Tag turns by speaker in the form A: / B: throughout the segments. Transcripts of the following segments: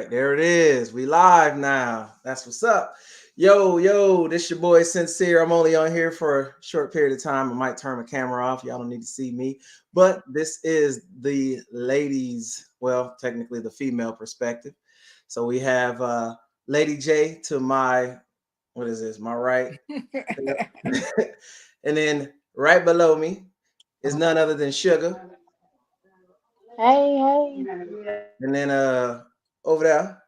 A: right, there it is. We live now. That's what's up. Yo, this your boy Sincere. I'm only on here for a short period of time. I might turn my camera off. Y'all don't need to see me. But this is the ladies, well, technically the female perspective. So we have Lady J to my, what is this? My right. And then right below me is none other than Sugar.
B: Hey.
A: And then over there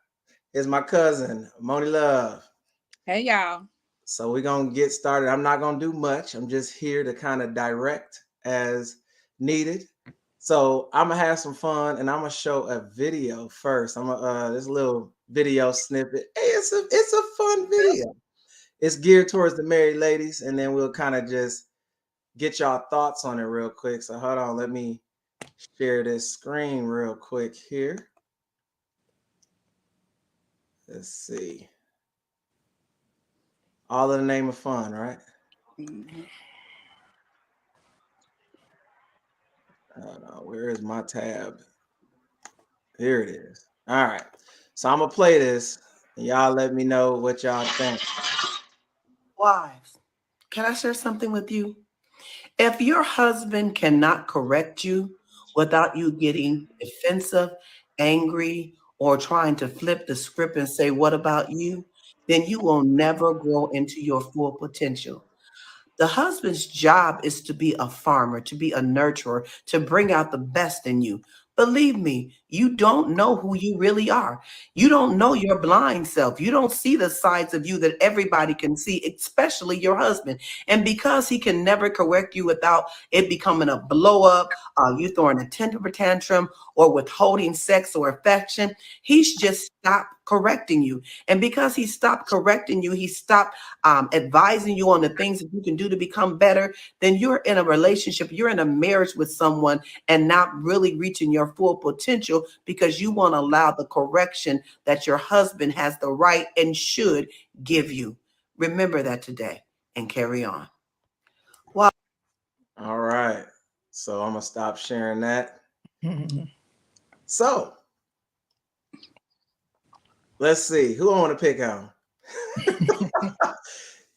A: is my cousin, Moni Love.
C: Hey y'all.
A: So we're gonna get started. I'm not gonna do much. I'm just here to kind of direct as needed. So I'm gonna have some fun and I'm gonna show a video first. I'm gonna this little video snippet. Hey, it's a fun video. It's geared towards the married ladies, and then we'll kind of just get y'all thoughts on it real quick. So hold on, let me share this screen real quick here. Let's see. All in the name of fun, right?
C: Mm-hmm.
A: Where is my tab? Here it is. All right. So I'm gonna play this, and y'all let me know what y'all think.
D: Wives, can I share something with you? If your husband cannot correct you without you getting defensive, angry, or trying to flip the script and say, "What about you?" then you will never grow into your full potential. The husband's job is to be a farmer, to be a nurturer, to bring out the best in you. Believe me, you don't know who you really are. You don't know your blind self. You don't see the sides of you that everybody can see, especially your husband. And because he can never correct you without it becoming a blow up, you throwing a temper tantrum, or withholding sex or affection, he's just stopped correcting you. And because he stopped correcting you, he stopped advising you on the things that you can do to become better, then you're in a relationship, you're in a marriage with someone and not really reaching your full potential because you won't allow the correction that your husband has the right and should give you. Remember that today and carry on. Well,
A: All right. So I'm gonna stop sharing that. So let's see who I want to pick on.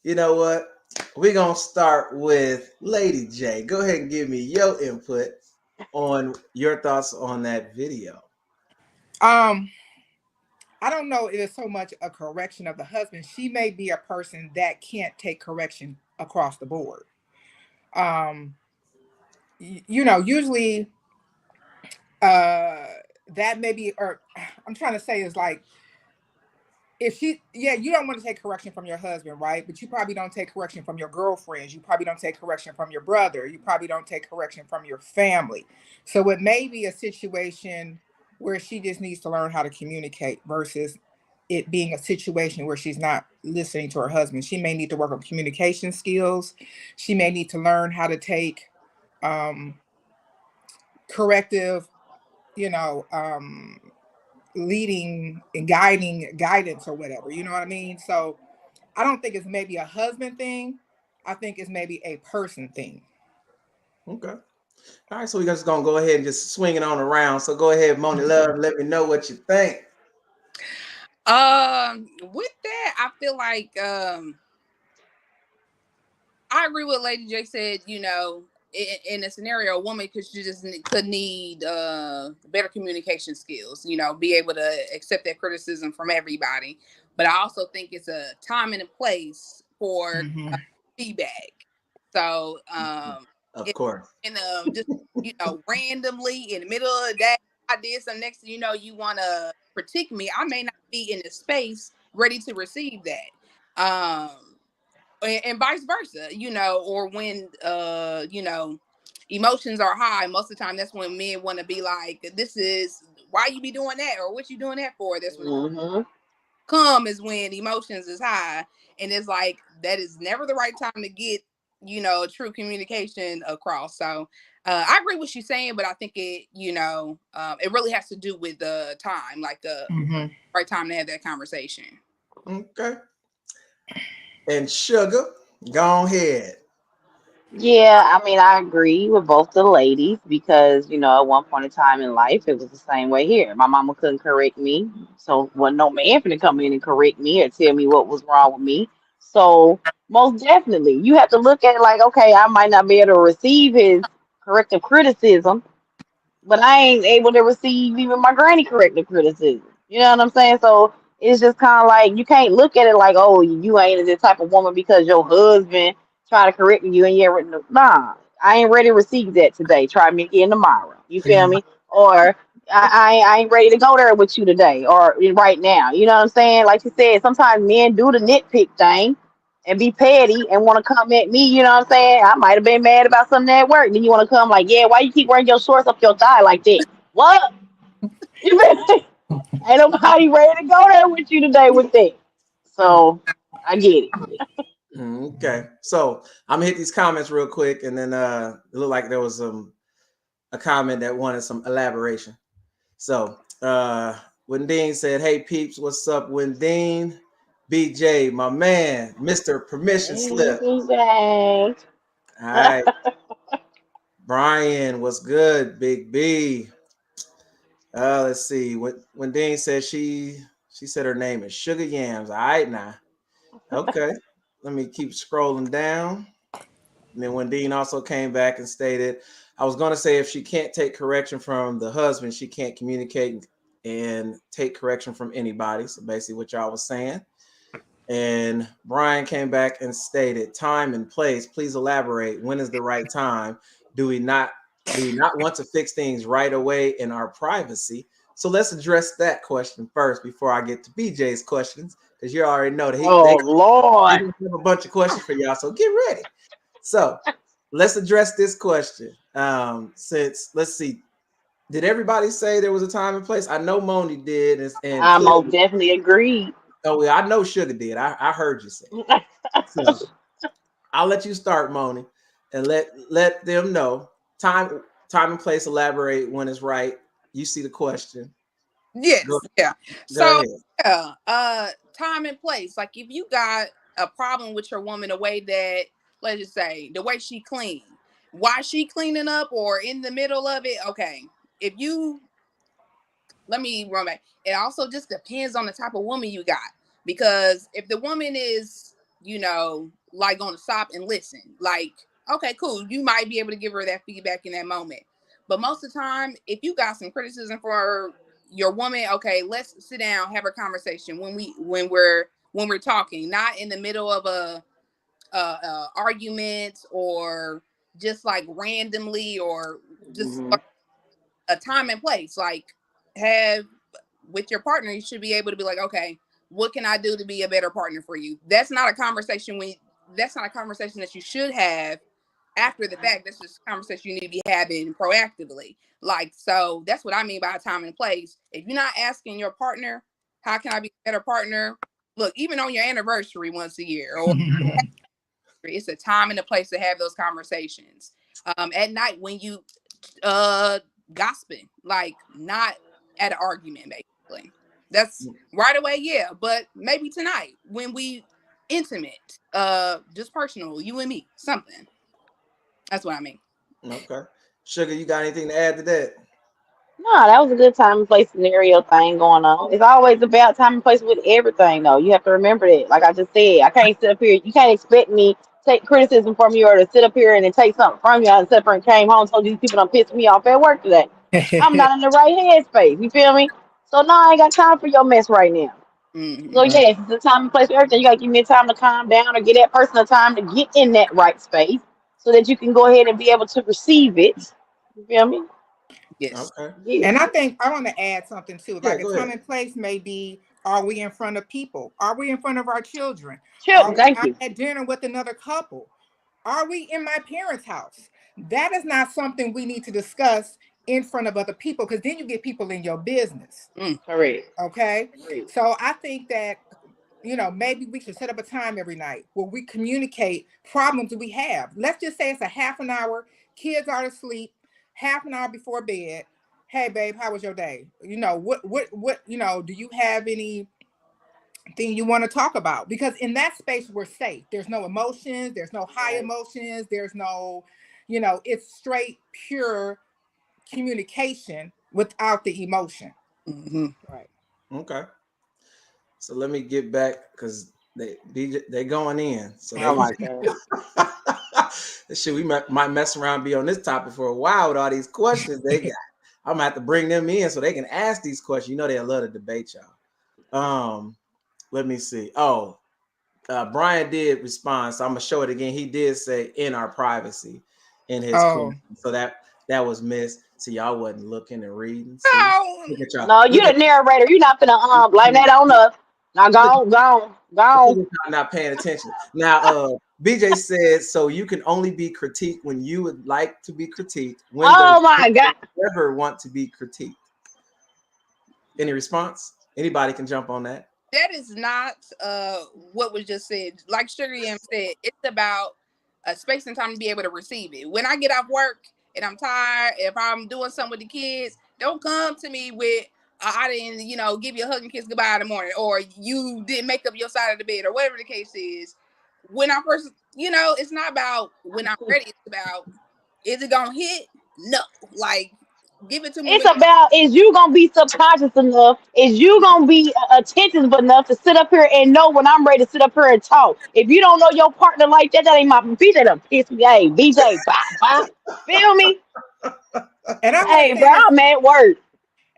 A: You know what? We're gonna start with Lady J. Go ahead and give me your input on your thoughts on that video.
C: I don't know if it's so much a correction of the husband. She may be a person that can't take correction across the board. Um, Usually uh that may be, or I'm trying to say is like, if she, yeah, you don't want to take correction from your husband, right? But you probably don't take correction from your girlfriends. You probably don't take correction from your brother. You probably don't take correction from your family. So it may be a situation where she just needs to learn how to communicate versus it being a situation where she's not listening to her husband. She may need to work on communication skills. She may need to learn how to take um, corrective, you know, leading and guiding guidance or whatever. You know what I mean? So I don't think it's maybe a husband thing. I think it's maybe a person thing.
A: Okay. All right. So we're just gonna go ahead and just swing it on around. So go ahead, Moni Love. Let me know what you think.
B: With that, I feel like I agree with Lady J said. In a scenario, a woman could need better communication skills. Be able to accept that criticism from everybody. But I also think it's a time and a place for
C: Mm-hmm.
B: feedback. So
A: Of course.
B: and just randomly in the middle of the day, I did some next thing you want to critique me. I may not be in the space ready to receive that. And vice versa, or when emotions are high, most of the time that's when men want to be like, this is why you be doing that, or what you doing that for. That's when come is when emotions is high, and it's like that is never the right time to get true communication across. So I agree with you saying, but I think it really has to do with the time, like the right time to have that conversation.
A: Okay. And Sugar, go ahead.
E: Yeah, I mean, I agree with both the ladies because, at one point in time in life, it was the same way here. My mama couldn't correct me, so wasn't no man finna come in and correct me or tell me what was wrong with me. So, most definitely, you have to look at it like, okay, I might not be able to receive his corrective criticism, but I ain't able to receive even my granny corrective criticism. You know what I'm saying? So it's just kind of like you can't look at it like, oh, you ain't this type of woman because your husband try to correct you and you ain't nah. I ain't ready to receive that today. Try me again tomorrow. You feel me? Or I ain't ready to go there with you today or right now. You know what I'm saying? Like you said, sometimes men do the nitpick thing and be petty and want to come at me, you know what I'm saying? I might have been mad about something at work. Then you want to come like, yeah, why you keep wearing your shorts up your thigh like that? What? You been, ain't nobody ready to go there with you today with that. So I get it.
A: Okay, so I'm gonna hit these comments real quick, and then it looked like there was a comment that wanted some elaboration. So Wendine said, "Hey peeps, what's up, Wendine? BJ, my man, Mister Permission
E: Hey,
A: Slip.
E: BJ.
A: All right, Brian, what's good, Big B? Let's see. When Dean said she said her name is Sugar Yams. All right now. Okay. Let me keep scrolling down. And then when Dean also came back and stated, I was gonna say if she can't take correction from the husband, she can't communicate and take correction from anybody. So basically what y'all was saying. And Brian came back and stated, time and place. Please elaborate. When is the right time? Do we not want to fix things right away in our privacy? So let's address that question first before I get to BJ's questions, because you already know that
E: Oh,
A: they
E: Lord.
A: have a bunch of questions for y'all. So get ready. So let's address this question. Since let's see, did everybody say there was a time and place? I know Moni did, and
E: I
A: clearly,
E: most definitely agree.
A: oh yeah, I know Sugar did. I heard you say it. So I'll let you start, Moni, and let them know time and place. Elaborate when it's right. You see the question.
B: Yes,
A: Go,
B: yeah.
A: go
B: So
A: ahead.
B: yeah, time and place. Like if you got a problem with your woman, the way that, let's just say, the way she clean, why she cleaning up or in the middle of it, okay. If you let me run back. It also just depends on the type of woman you got. Because if the woman is, like gonna stop and listen, like, okay, cool, you might be able to give her that feedback in that moment. But most of the time, if you got some criticism for your woman, okay, let's sit down, have a conversation when we're talking, not in the middle of a argument or just like randomly or just
E: Hmm.
B: a time and place. Like have with your partner, you should be able to be like, okay, what can I do to be a better partner for you? That's not a conversation that you should have after the fact. That's just a conversation you need to be having proactively. Like, so that's what I mean by time and place. If you're not asking your partner, how can I be a better partner? Look, even on your anniversary once a year, or it's a time and a place to have those conversations. At night when you gossiping, like not at an argument, basically. That's right away, yeah. But maybe tonight when we intimate, just personal, you and me, something. That's what I mean.
A: Okay. Sugar, you got anything to add to that?
E: No, that was a good time and place scenario thing going on. It's always about time and place with everything, though. You have to remember that. Like I just said, I can't sit up here. You can't expect me to take criticism from you or to sit up here and then take something from you and sit up here and came home and told you these people done pissed me off at work today. I'm not in the right headspace. You feel me? So no, I ain't got time for your mess right now. So
B: Hmm.
A: Right.
E: yes, it's the time and place for everything. You gotta give me time to calm down or get that person the time to get in that right space so that you can go ahead and be able to receive it. You feel me?
B: Yes.
A: Okay.
E: Yeah.
C: And I think I want to add something too.
A: Yeah,
C: Like a
A: go
C: time
A: ahead.
C: and place may be, are we in front of people? Are we in front of our children? Are
E: Children,
C: we
E: thank
C: out
E: you.
C: at dinner with another couple? Are we in my parents' house? That is not something we need to discuss in front of other people because then you get people in your business.
B: Mm.
E: Correct.
C: Okay.
E: Agreed.
C: So I think that, maybe we should set up a time every night where we communicate problems that we have. Let's just say it's a half an hour, kids are asleep, half an hour before bed. Hey babe, how was your day? Do you have any thing you want to talk about, because in that space we're safe. There's no emotions, there's no high emotions, there's no, it's straight pure communication without the emotion.
B: Mm-hmm.
E: Right.
A: Okay. So let me get back because they going in. So
E: Oh my God.
A: shit, we might mess around, be on this topic for a while with all these questions they got. I'm gonna have to bring them in so they can ask these questions. You know they love to debate y'all. Let me see. Oh, Brian did respond, so I'm gonna show it again. He did say in our privacy in his question. So that was missed. So y'all wasn't looking and reading. So look at y'all.
E: No, you the narrator. You're not gonna blame that on us. Now go on.
A: Not paying attention. Now, BJ said, so you can only be critiqued when you would like to be critiqued. When
E: Oh my God.
A: Ever want to be critiqued? Any response? Anybody can jump on that.
B: That is not what was just said. Like Sugar M said, it's about a space and time to be able to receive it. When I get off work and I'm tired, if I'm doing something with the kids, don't come to me with I didn't, give you a hug and kiss goodbye in the morning, or you didn't make up your side of the bed, or whatever the case is. When I first, it's not about when I'm ready. It's about, is it gonna hit? No, like give it to me.
E: It's about, is you gonna be subconscious enough? Is you gonna be attentive enough to sit up here and know when I'm ready to sit up here and talk? If you don't know your partner like that, that ain't my BJ. Done piss me. Hey, BJ, bye. Feel me?
C: And
E: I'm at work.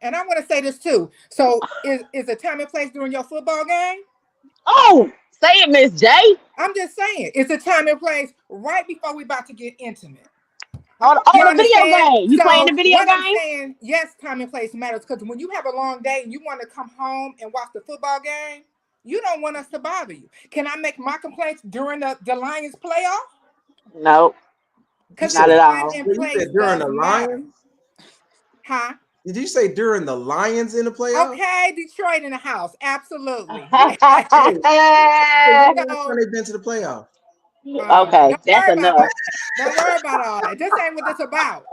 C: And I want to say this too. So is a time and place during your football game?
E: Oh, say it, Miss J.
C: I'm just saying, it's a time and place right before we about to get intimate.
E: Oh, the video game. You playing the video game?
C: I'm saying, yes, time and place matters, because when you have a long day and you want to come home and watch the football game, you don't want us to bother you. Can I make my complaints during the Lions playoff?
E: No, not at all.
A: You said during the Lions?
C: Huh?
A: Did you say during the Lions in the playoffs?
C: Okay, Detroit in the house. Absolutely.
A: When they've been to the playoffs?
E: Okay, that's enough.
C: Don't worry about all that. This ain't what this about.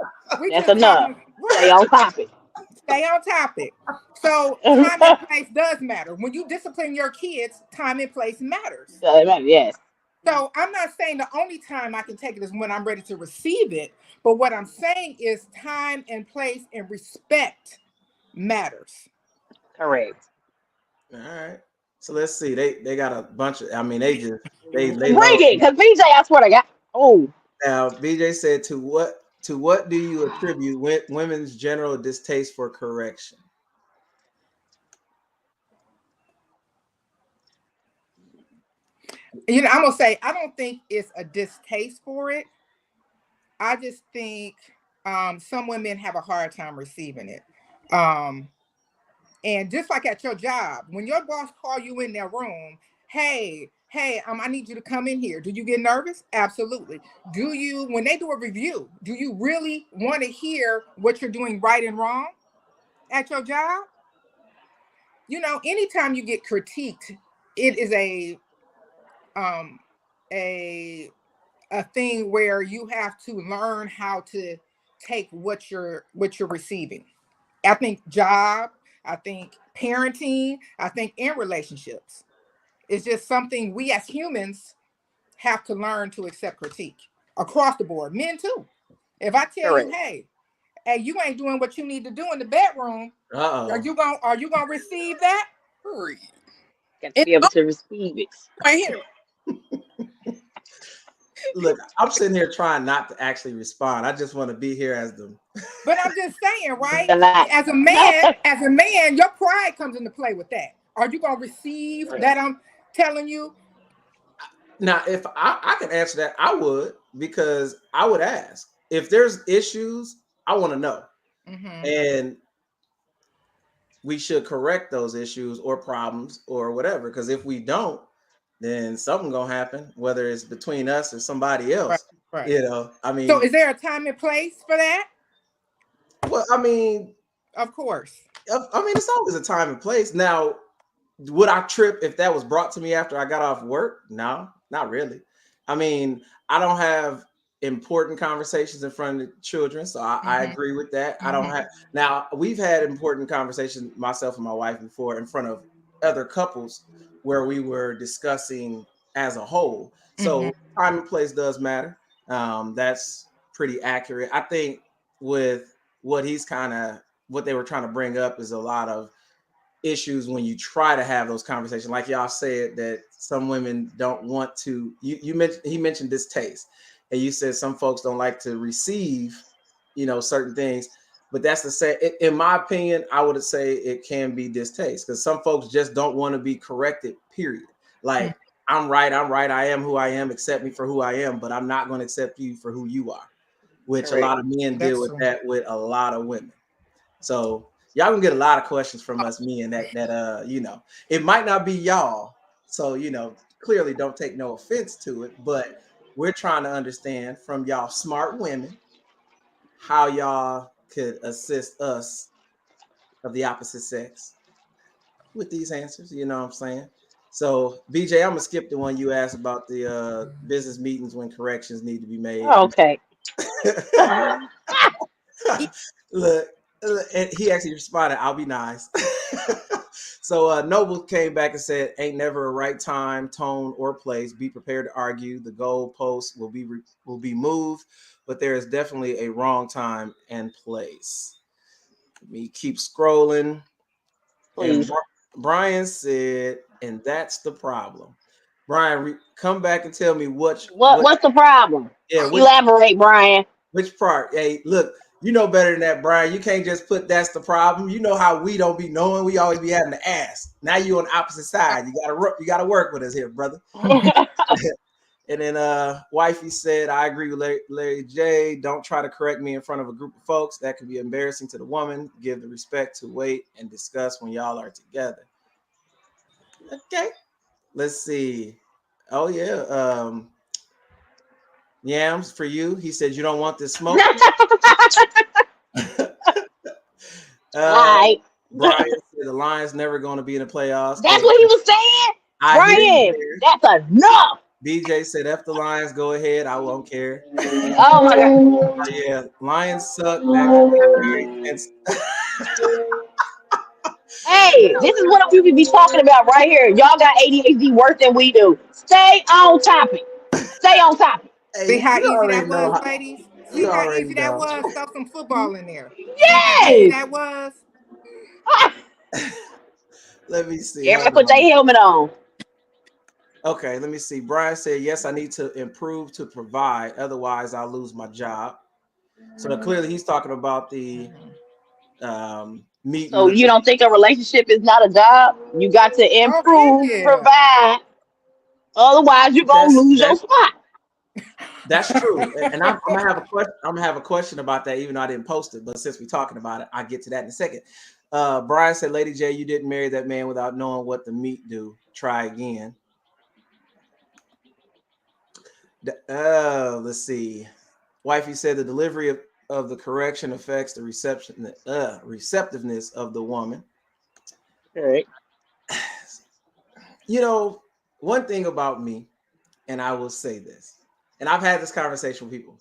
E: That's enough. Stay on topic.
C: Stay on topic. So time and place does matter. When you discipline your kids, time and place matters.
E: Yes.
C: So I'm not saying the only time I can take it is when I'm ready to receive it. But what I'm saying is time and place and respect matters.
E: Correct.
A: All right. So let's see. They got a bunch of, they bring
E: it, because BJ, I swear to God. Oh.
A: Now BJ said, to what do you attribute women's general distaste for correction?
C: I'm gonna say, I don't think it's a distaste for it. I just think some women have a hard time receiving it. And just like at your job, when your boss calls you in their room, hey, I need you to come in here. Do you get nervous? Absolutely. When they do a review, do you really want to hear what you're doing right and wrong at your job? Anytime you get critiqued, it is a thing where you have to learn how to take what you're receiving. I think job, I think parenting, I think in relationships. It's just something we as humans have to learn to accept critique across the board. Men too. If I tell you, hey, you ain't doing what you need to do in the bedroom, are you gonna receive that?
E: Got to be able to receive it.
B: Right here.
A: Look, I'm sitting here trying not to actually respond. I just want to be here as them.
C: But I'm just saying, right? As a man, your pride comes into play with that. Are you gonna receive that I'm telling you?
A: Now, if I can answer that, I would, because I would ask. If there's issues, I want to know. Mm-hmm. And we should correct those issues or problems or whatever. Because if we don't, then something gonna happen, whether it's between us or somebody else.
C: Right.
A: So
C: is there a time and place for that?
A: Well,
C: of course.
A: It's always a time and place. Now, would I trip if that was brought to me after I got off work? No, not really. I don't have important conversations in front of the children, so I agree with that. Mm-hmm. I don't have. Now, we've had important conversations, myself and my wife, before in front of other couples, where we were discussing as a whole. So time and place does matter. That's pretty accurate. I think with what they were trying to bring up is a lot of issues when you try to have those conversations. Like y'all said that some women don't want to. He mentioned distaste, and you said some folks don't like to receive, certain things. But that's the same. In my opinion, I would say it can be distaste because some folks just don't want to be corrected. Period. Like I'm right. I am who I am. Accept me for who I am, but I'm not going to accept you for who you are. Which a lot of men deal with that with a lot of women. So y'all can get a lot of questions from us, me and that it might not be y'all. So, clearly don't take no offense to it, but we're trying to understand from y'all smart women how y'all could assist us of the opposite sex with these answers. You know what I'm saying? So, BJ, I'm gonna skip the one you asked about the business meetings when corrections need to be made.
E: Okay.
A: Look, and he actually responded, "I'll be nice." So Noble came back and said, "Ain't never a right time, tone, or place. Be prepared to argue. The goalposts will be moved, but there is definitely a wrong time and place." Let me keep scrolling.
E: Please.
A: And Brian said, "And that's the problem." Brian, come back and tell me what's
E: the problem?
A: Yeah,
E: elaborate, Brian.
A: Which part? Hey, look, you know better than that, Brian. You can't just put that's the problem. You know how we don't be knowing. We always be having to ask. Now you on the opposite side. You gotta work with us here, brother. And then wifey said, "I agree with Larry J. Don't try to correct me in front of a group of folks. That could be embarrassing to the woman. Give the respect to wait and discuss when y'all are together." Okay. Let's see. Oh yeah. Yams for you. He said you don't want this smoke.
E: Right.
A: Brian said the Lions never going to be in the playoffs.
E: That's what he was saying. Brian, that's enough.
A: BJ said, "F the Lions, go ahead. I won't care."
E: Oh my God.
A: Yeah, Lions suck.
E: Hey, this is what we be talking about right here. Y'all got ADHD worse than we do. Stay on topic. Stay on topic.
A: Hey,
C: see how easy that was, ladies? See how easy that
A: know.
C: was? Throw some football in there.
E: Yes.
C: See how easy that was?
A: Let me see.
E: Everybody put their helmet on.
A: Okay, let me see. Brian said, "Yes, I need to improve to provide. Otherwise, I'll lose my job." So clearly he's talking about the meeting.
E: So you don't think a relationship is not a job? You got to improve to provide. Otherwise, you're going to lose your spot.
A: That's true. And I'm gonna have a question. I'm gonna have a question about that, even though I didn't post it. But since we're talking about it, I'll get to that in a second. Brian said, "Lady J, you didn't marry that man without knowing what the meat do. Try again." Let's see. Wifey said the delivery of the correction affects the receptiveness of the woman.
E: All right.
A: One thing about me, and I will say this, and I've had this conversation with people.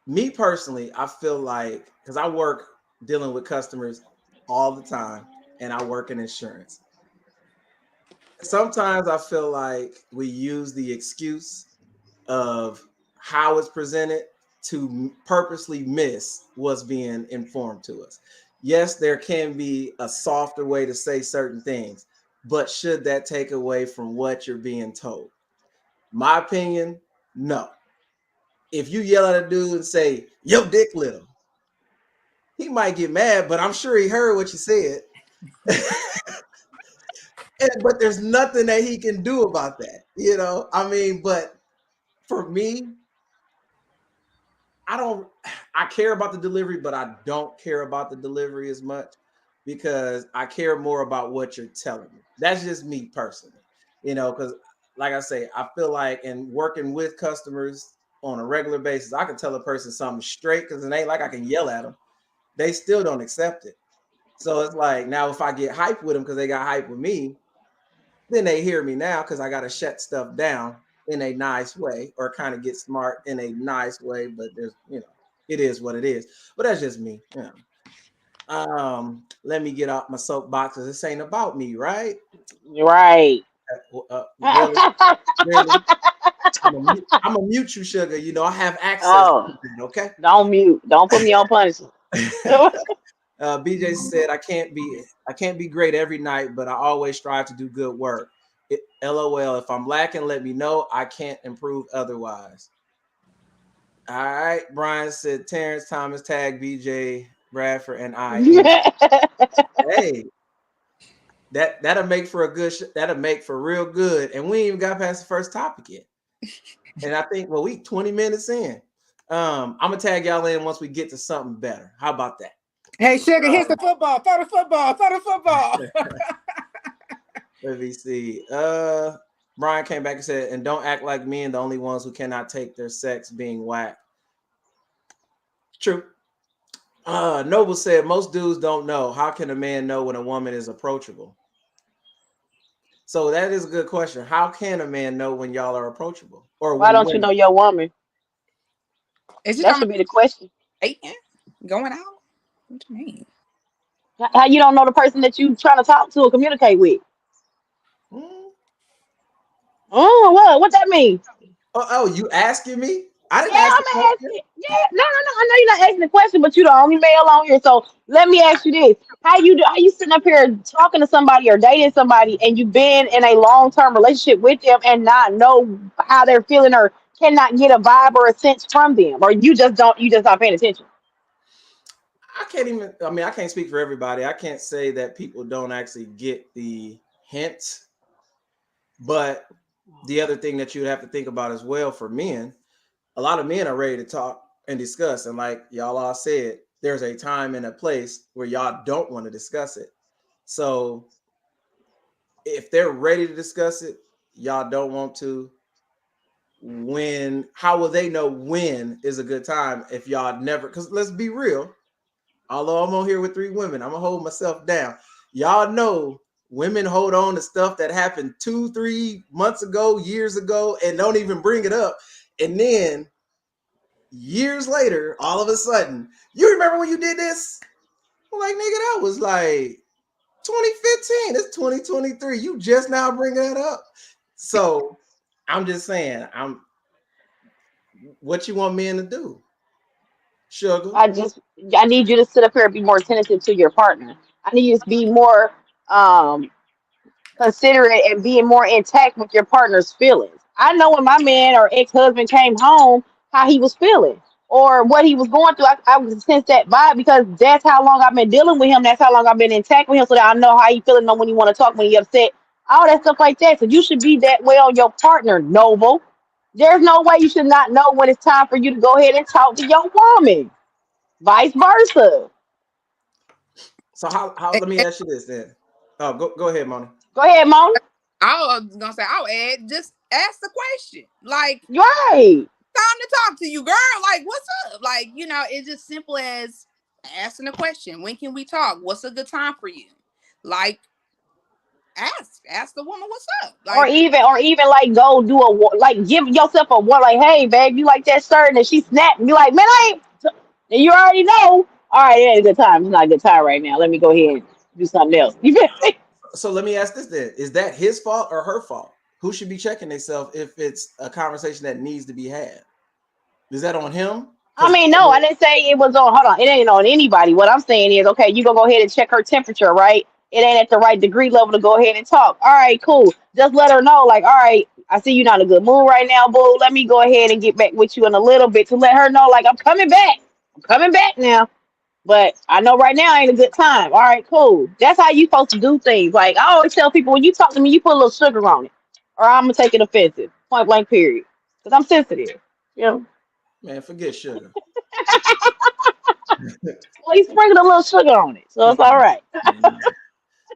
A: Me personally, I feel like, because I work dealing with customers all the time, and I work in insurance. Sometimes I feel like we use the excuse of how it's presented to purposely miss what's being informed to us. Yes, there can be a softer way to say certain things, but should that take away from what you're being told? My opinion, no. If you yell at a dude and say, "Yo, dick little," he might get mad, but I'm sure he heard what you said. But there's nothing that he can do about that. But for me, I care about the delivery, but I don't care about the delivery as much because I care more about what you're telling me. That's just me personally, because like I say, I feel like in working with customers on a regular basis, I can tell a person something straight because it ain't like I can yell at them. They still don't accept it. So it's like, now if I get hyped with them because they got hyped with me, then they hear me now because I got to shut stuff down in a nice way or kind of get smart in a nice way. But there's, it is what it is. But that's just me. Let me get off my soapbox because this ain't about me, right?
E: Right.
A: Really, really. I'm gonna mute you, sugar. You know I have access to
E: Oh,
A: that. Okay.
E: don't mute. Don't put me on punishment.
A: BJ said I can't be great every night, but I always strive to do good work. LOL. If I'm lacking, let me know. I can't improve otherwise. All right. Brian said Terrence Thomas tag BJ Bradford and I in. Hey, that'll make for a good. That'll make for real good. And we ain't even got past the first topic yet. And I think we 20 minutes in. I'm gonna tag y'all in once we get to something better. How about that?
C: Hey, Sugar, here's the football. Throw the football. Throw the football.
A: Let me see. Brian came back and said, and don't act like men, the only ones who cannot take their sex being whacked. True. Noble said, most dudes don't know. How can a man know when a woman is approachable? So that is a good question. How can a man know when y'all are approachable? Or
E: Why
A: when
E: don't you know your woman? That should be the question.
B: dating? Going out? What do you mean?
E: How you don't know the person that you trying to talk to or communicate with?
A: Hmm?
E: Oh, what that mean?
A: Oh, you asking me? I didn't
E: Yeah,
A: ask the
E: I'm
A: question.
E: asking. Yeah, no. I know you're not asking the question, but you're the only male on here. So let me ask you this: How you sitting up here talking to somebody or dating somebody, and you've been in a long term relationship with them and not know how they're feeling or cannot get a vibe or a sense from them, or you just not paying attention?
A: I can't even, I mean, I can't speak for everybody. I can't say that people don't actually get the hints. But the other thing that you would have to think about as well for men, a lot of men are ready to talk and discuss. And like y'all all said, there's a time and a place where y'all don't want to discuss it. So if they're ready to discuss it, y'all don't want to. How will they know when is a good time if y'all never? Because let's be real, although I'm on here with 3 women, I'm gonna hold myself down. Y'all know women hold on to stuff that happened 2-3 months ago, years ago, and don't even bring it up. And then years later, all of a sudden, you remember when you did this? I'm like, nigga, that was like 2015. It's 2023. You just now bring that up. So I'm just saying, what you want men to do? Sugar.
E: I need you to sit up here and be more attentive to your partner. I need you to be more um considerate and being more intact with your partner's feelings. I know when my man or ex-husband came home, how he was feeling or what he was going through. I would sense that vibe because that's how long I've been dealing with him. That's how long I've been intact with him, so that I know how he feeling, know when he want to talk, when he upset, all that stuff like that. So you should be that way on your partner, Noble. There's no way you should not know when it's time for you to go ahead and talk to your woman. Vice versa.
A: So how let me ask you this then. Oh, go ahead, Mona.
E: Go ahead, Mom.
B: I was gonna say, I'll add, just ask the question. Like,
E: Right.
B: time to talk to you, girl. Like, what's up? Like, it's just simple as asking a question. When can we talk? What's a good time for you? Like, ask the woman what's up.
E: Or
B: Like,
E: even like go do like give yourself a one like, hey babe, you like that shirt? And she snapped and be like, man, I ain't. And you already know. All right, it ain't a good time. It's not a good time right now. Let me go ahead and do something else. You feel me?
A: So let me ask this then: is that his fault or her fault? Who should be checking themselves if it's a conversation that needs to be had? Is that on him?
E: I
A: Because
E: mean, no, I didn't say it was on. Hold on, it ain't on anybody. What I'm saying is, okay, you gonna go ahead and check her temperature, right? It ain't at the right degree level to go ahead and talk. All right, cool. Just let her know, like, all right, I see you're not in a good mood right now, boo. Let me go ahead and get back with you in a little bit to let her know, like, I'm coming back. I'm coming back now. But I know right now ain't a good time. All right, cool. That's how you supposed to do things. Like I always tell people, when you talk to me, you put a little sugar on it, or I'm gonna take it offensive. Point blank, period. Because I'm sensitive. You know.
A: man, forget sugar.
E: Well, he's sprinkling a little sugar on it, so it's all right.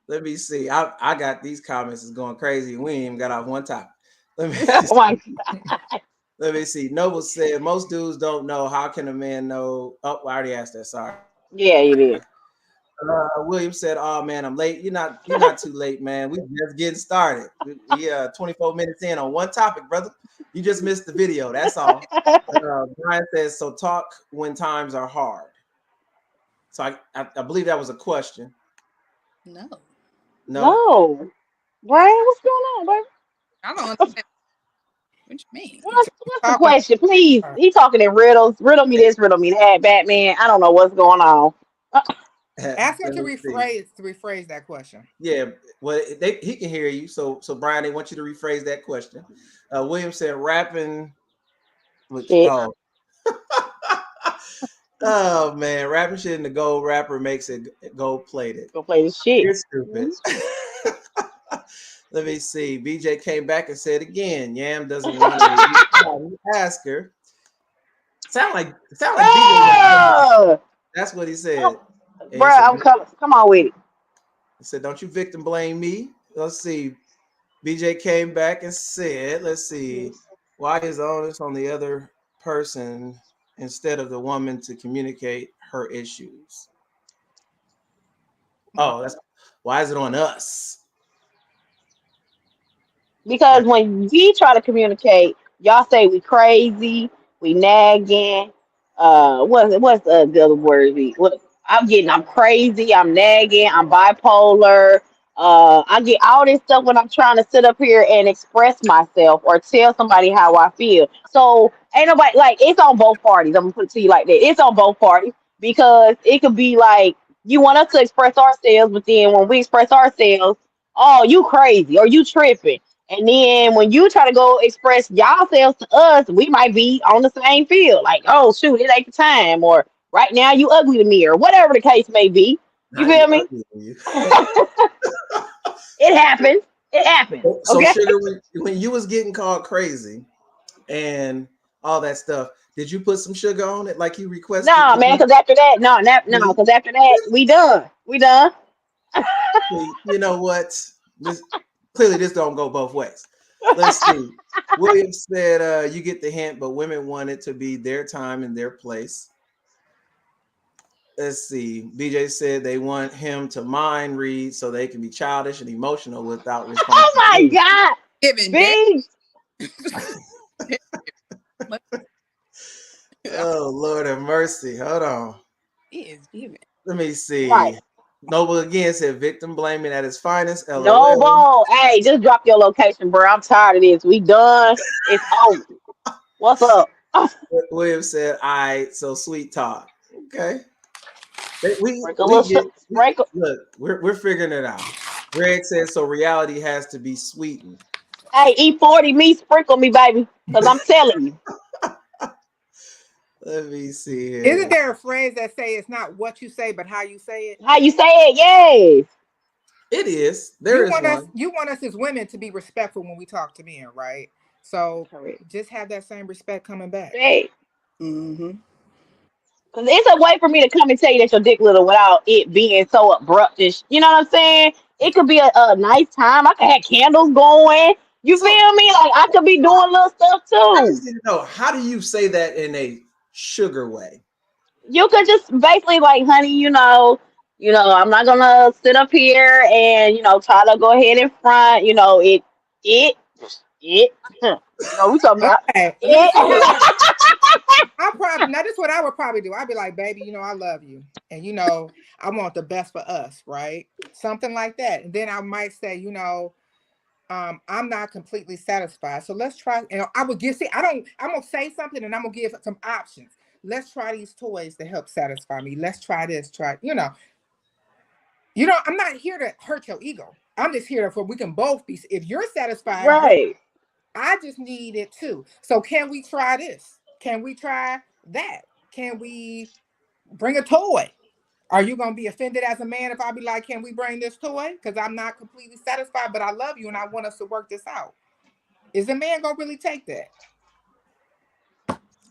A: Let me see. I got these comments is going crazy. We ain't even got off one topic. Let me
E: Oh my
A: let me see. Noble said most dudes don't know. How can a man know? Oh, I already asked that. Sorry.
E: Yeah, it is.
A: William said, "Oh man, I'm late. You're not too late, man. We just getting started. We 24 minutes in on one topic, brother. You just missed the video. That's all." Brian says, "So talk when times are hard." So I believe that was a question.
B: no.
A: No.
E: No. Brian, what's going on, baby?
B: I don't understand what you mean.
E: What's the
C: Talking.
E: question, please? He talking in riddles. Riddle me this, riddle me that. Batman. I don't know what's going on.
C: Ask him
A: Let
C: to
A: me see.
C: rephrase that question.
A: Yeah, well, he can hear you. So Brian, they want you to rephrase that question. William said, rapping.
E: Shit.
A: Oh, oh man, rapping shit in the gold rapper makes it gold plated.
E: Go play this shit.
A: You're stupid. Let me see. BJ came back and said again, Yam doesn't want to ask her. Sound like BJ.
E: Oh,
A: That's what he said. And
E: bro,
A: he said,
E: I'm coming. Come on with it.
A: he said, don't you victim blame me. Let's see. BJ came back and said, let's see, why is the onus on the other person instead of the woman to communicate her issues? Oh, that's why is it on us?
E: Because when we try to communicate, y'all say we crazy, we nagging. What's the other word? I'm crazy, I'm nagging, I'm bipolar. I get all this stuff when I'm trying to sit up here and express myself or tell somebody how I feel. So ain't nobody like it's on both parties. I'm gonna put it to you like that. It's on both parties because it could be like you want us to express ourselves, but then when we express ourselves, oh, you crazy or you tripping. And then when you try to go express yourselves to us, we might be on the same field. Like, oh shoot, it ain't the time, or right now you ugly to me, or whatever the case may be. You
A: Now you
E: feel me?
A: ugly, you.
E: It happens. It happens.
A: So
E: Okay.
A: Sugar, when you was getting called crazy and all that stuff, did you put some sugar on it like you requested?
E: Nah, man, because after that, no, because after that, we done. We done.
A: You know what? Clearly this don't go both ways. Let's see. William said, you get the hint, but women want it to be their time and their place. Let's see. BJ said they want him to mind read so they can be childish and emotional without
E: Oh
A: responsibility.
E: my God.
B: Giving
E: B.
A: Oh, Lord have mercy. Hold on.
B: He is giving.
A: Let me see.
E: Right.
A: Noble again said victim blaming at its finest. LOL.
E: No ball. Hey, just drop your location, bro. I'm tired of this. We done. It's over. What's up?
A: William said, all right, so sweet talk. Okay.
E: Sprinkle.
A: Look, we're figuring it out. Greg says, so reality has to be sweetened.
E: Hey, E40 me, sprinkle me, baby. Because I'm telling you.
A: Let me see here.
C: Isn't there a phrase that say it's not what you say, but how you say it?
E: How you say it? Yes.
A: It is. There is one.
C: You want us as women to be respectful when we talk to men, right? So
E: Correct.
C: just have that same respect coming back.
E: Hey.
B: Mm-hmm.
E: Because it's a way for me to come and tell you that your dick little without it being so abrupt. You know what I'm saying? It could be a nice time. I could have candles going. You feel me? Like I could be doing little stuff
A: I
E: too.
A: just need to know, how do you say that in a sugar way?
E: You could just basically like, honey, I'm not gonna sit up here and try to go ahead in front. It. We talking about
C: Okay, let me tell you now this is what I would probably do. I'd be like, baby, I love you. And I want the best for us, right? Something like that. And then I might say, I'm not completely satisfied. So let's try, I would I'm gonna say something and I'm gonna give some options. Let's try these toys to help satisfy me. Let's try this, I'm not here to hurt your ego. I'm just here for we can both be, if you're satisfied,
E: right.
C: I just need it too. So can we try this? Can we try that? Can we bring a toy? Are you going to be offended as a man if I be like, can we bring this toy? Because I'm not completely satisfied, but I love you and I want us to work this out. Is a man going to really take that?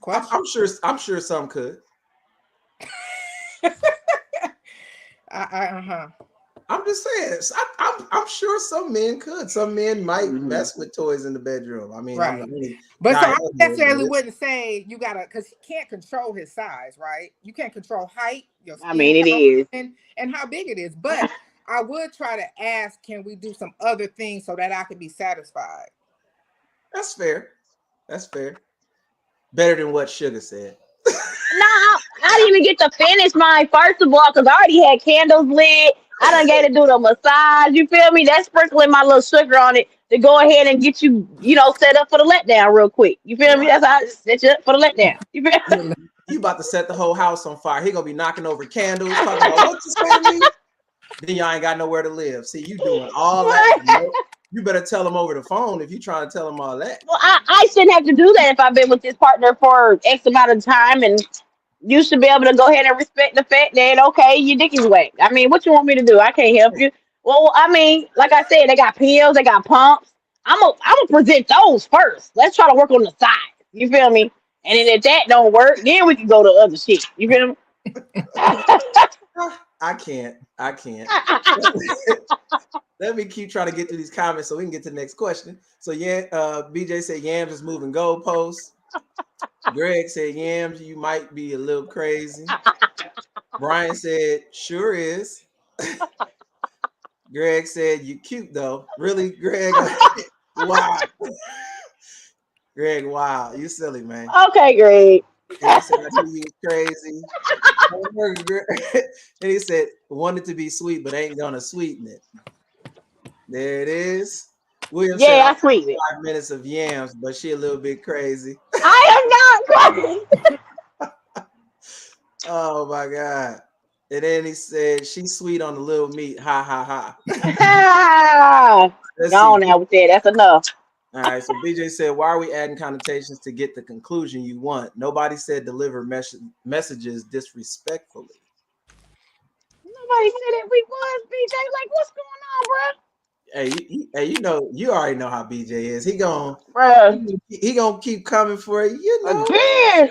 A: I'm sure some could. I'm just saying. I'm sure some men could. Some men might mess with toys in the bedroom. I mean,
C: right. But so I necessarily wouldn't say you gotta, because he can't control his size, right? You can't control height. Your skin
E: it is,
C: and how big it is. But I would try to ask, can we do some other things so that I can be satisfied?
A: That's fair. That's fair. Better than what Sugar said.
E: No, I didn't even get to finish mine, first of all, because I already had candles lit I done gave the dude a massage. You feel me? That's sprinkling my little sugar on it to go ahead and get you, set up for the letdown real quick. You feel me? That's how I set you up for the letdown. You feel me?
A: You about to set the whole house on fire. He gonna be knocking over candles, talking about what you say to me. Then y'all ain't got nowhere to live. See, you doing all that. You better tell him over the phone if you trying to tell him all that.
E: Well, I shouldn't have to do that if I've been with this partner for X amount of time, and you should be able to go ahead and respect the fact that, okay, your dick is wet. I mean, what you want me to do? I can't help you. Well, I mean, like I said, they got pills, they got pumps. I'm gonna present those first. Let's try to work on the side. You feel me? And then if that don't work, then we can go to other shit. You feel me?
A: I can't. Let me keep trying to get through these comments so we can get to the next question. So yeah, BJ said Yams is moving goalposts. Greg said Yams, you might be a little crazy. Brian said, sure is. Greg said, you cute though. Really, Greg? Wow. Greg, wow. You silly, man.
E: Okay, Greg.
A: And he said, I knew you crazy. And he said, wanted to be sweet, but ain't gonna sweeten it. There it is. William said,
E: I sweeten it.
A: 5 minutes of Yams, but she a little bit crazy.
E: I am not crazy.
A: Oh my God. And then he said, she's sweet on the little meat. Ha ha
E: ha. Go on now with that. That's enough.
A: All right. So BJ said, why are we adding connotations to get the conclusion you want? Nobody said deliver messages disrespectfully.
E: Nobody said it. We was BJ. Like, what's going on, bro?
A: Hey, you already know how BJ is. He gonna keep coming for you.
E: Again.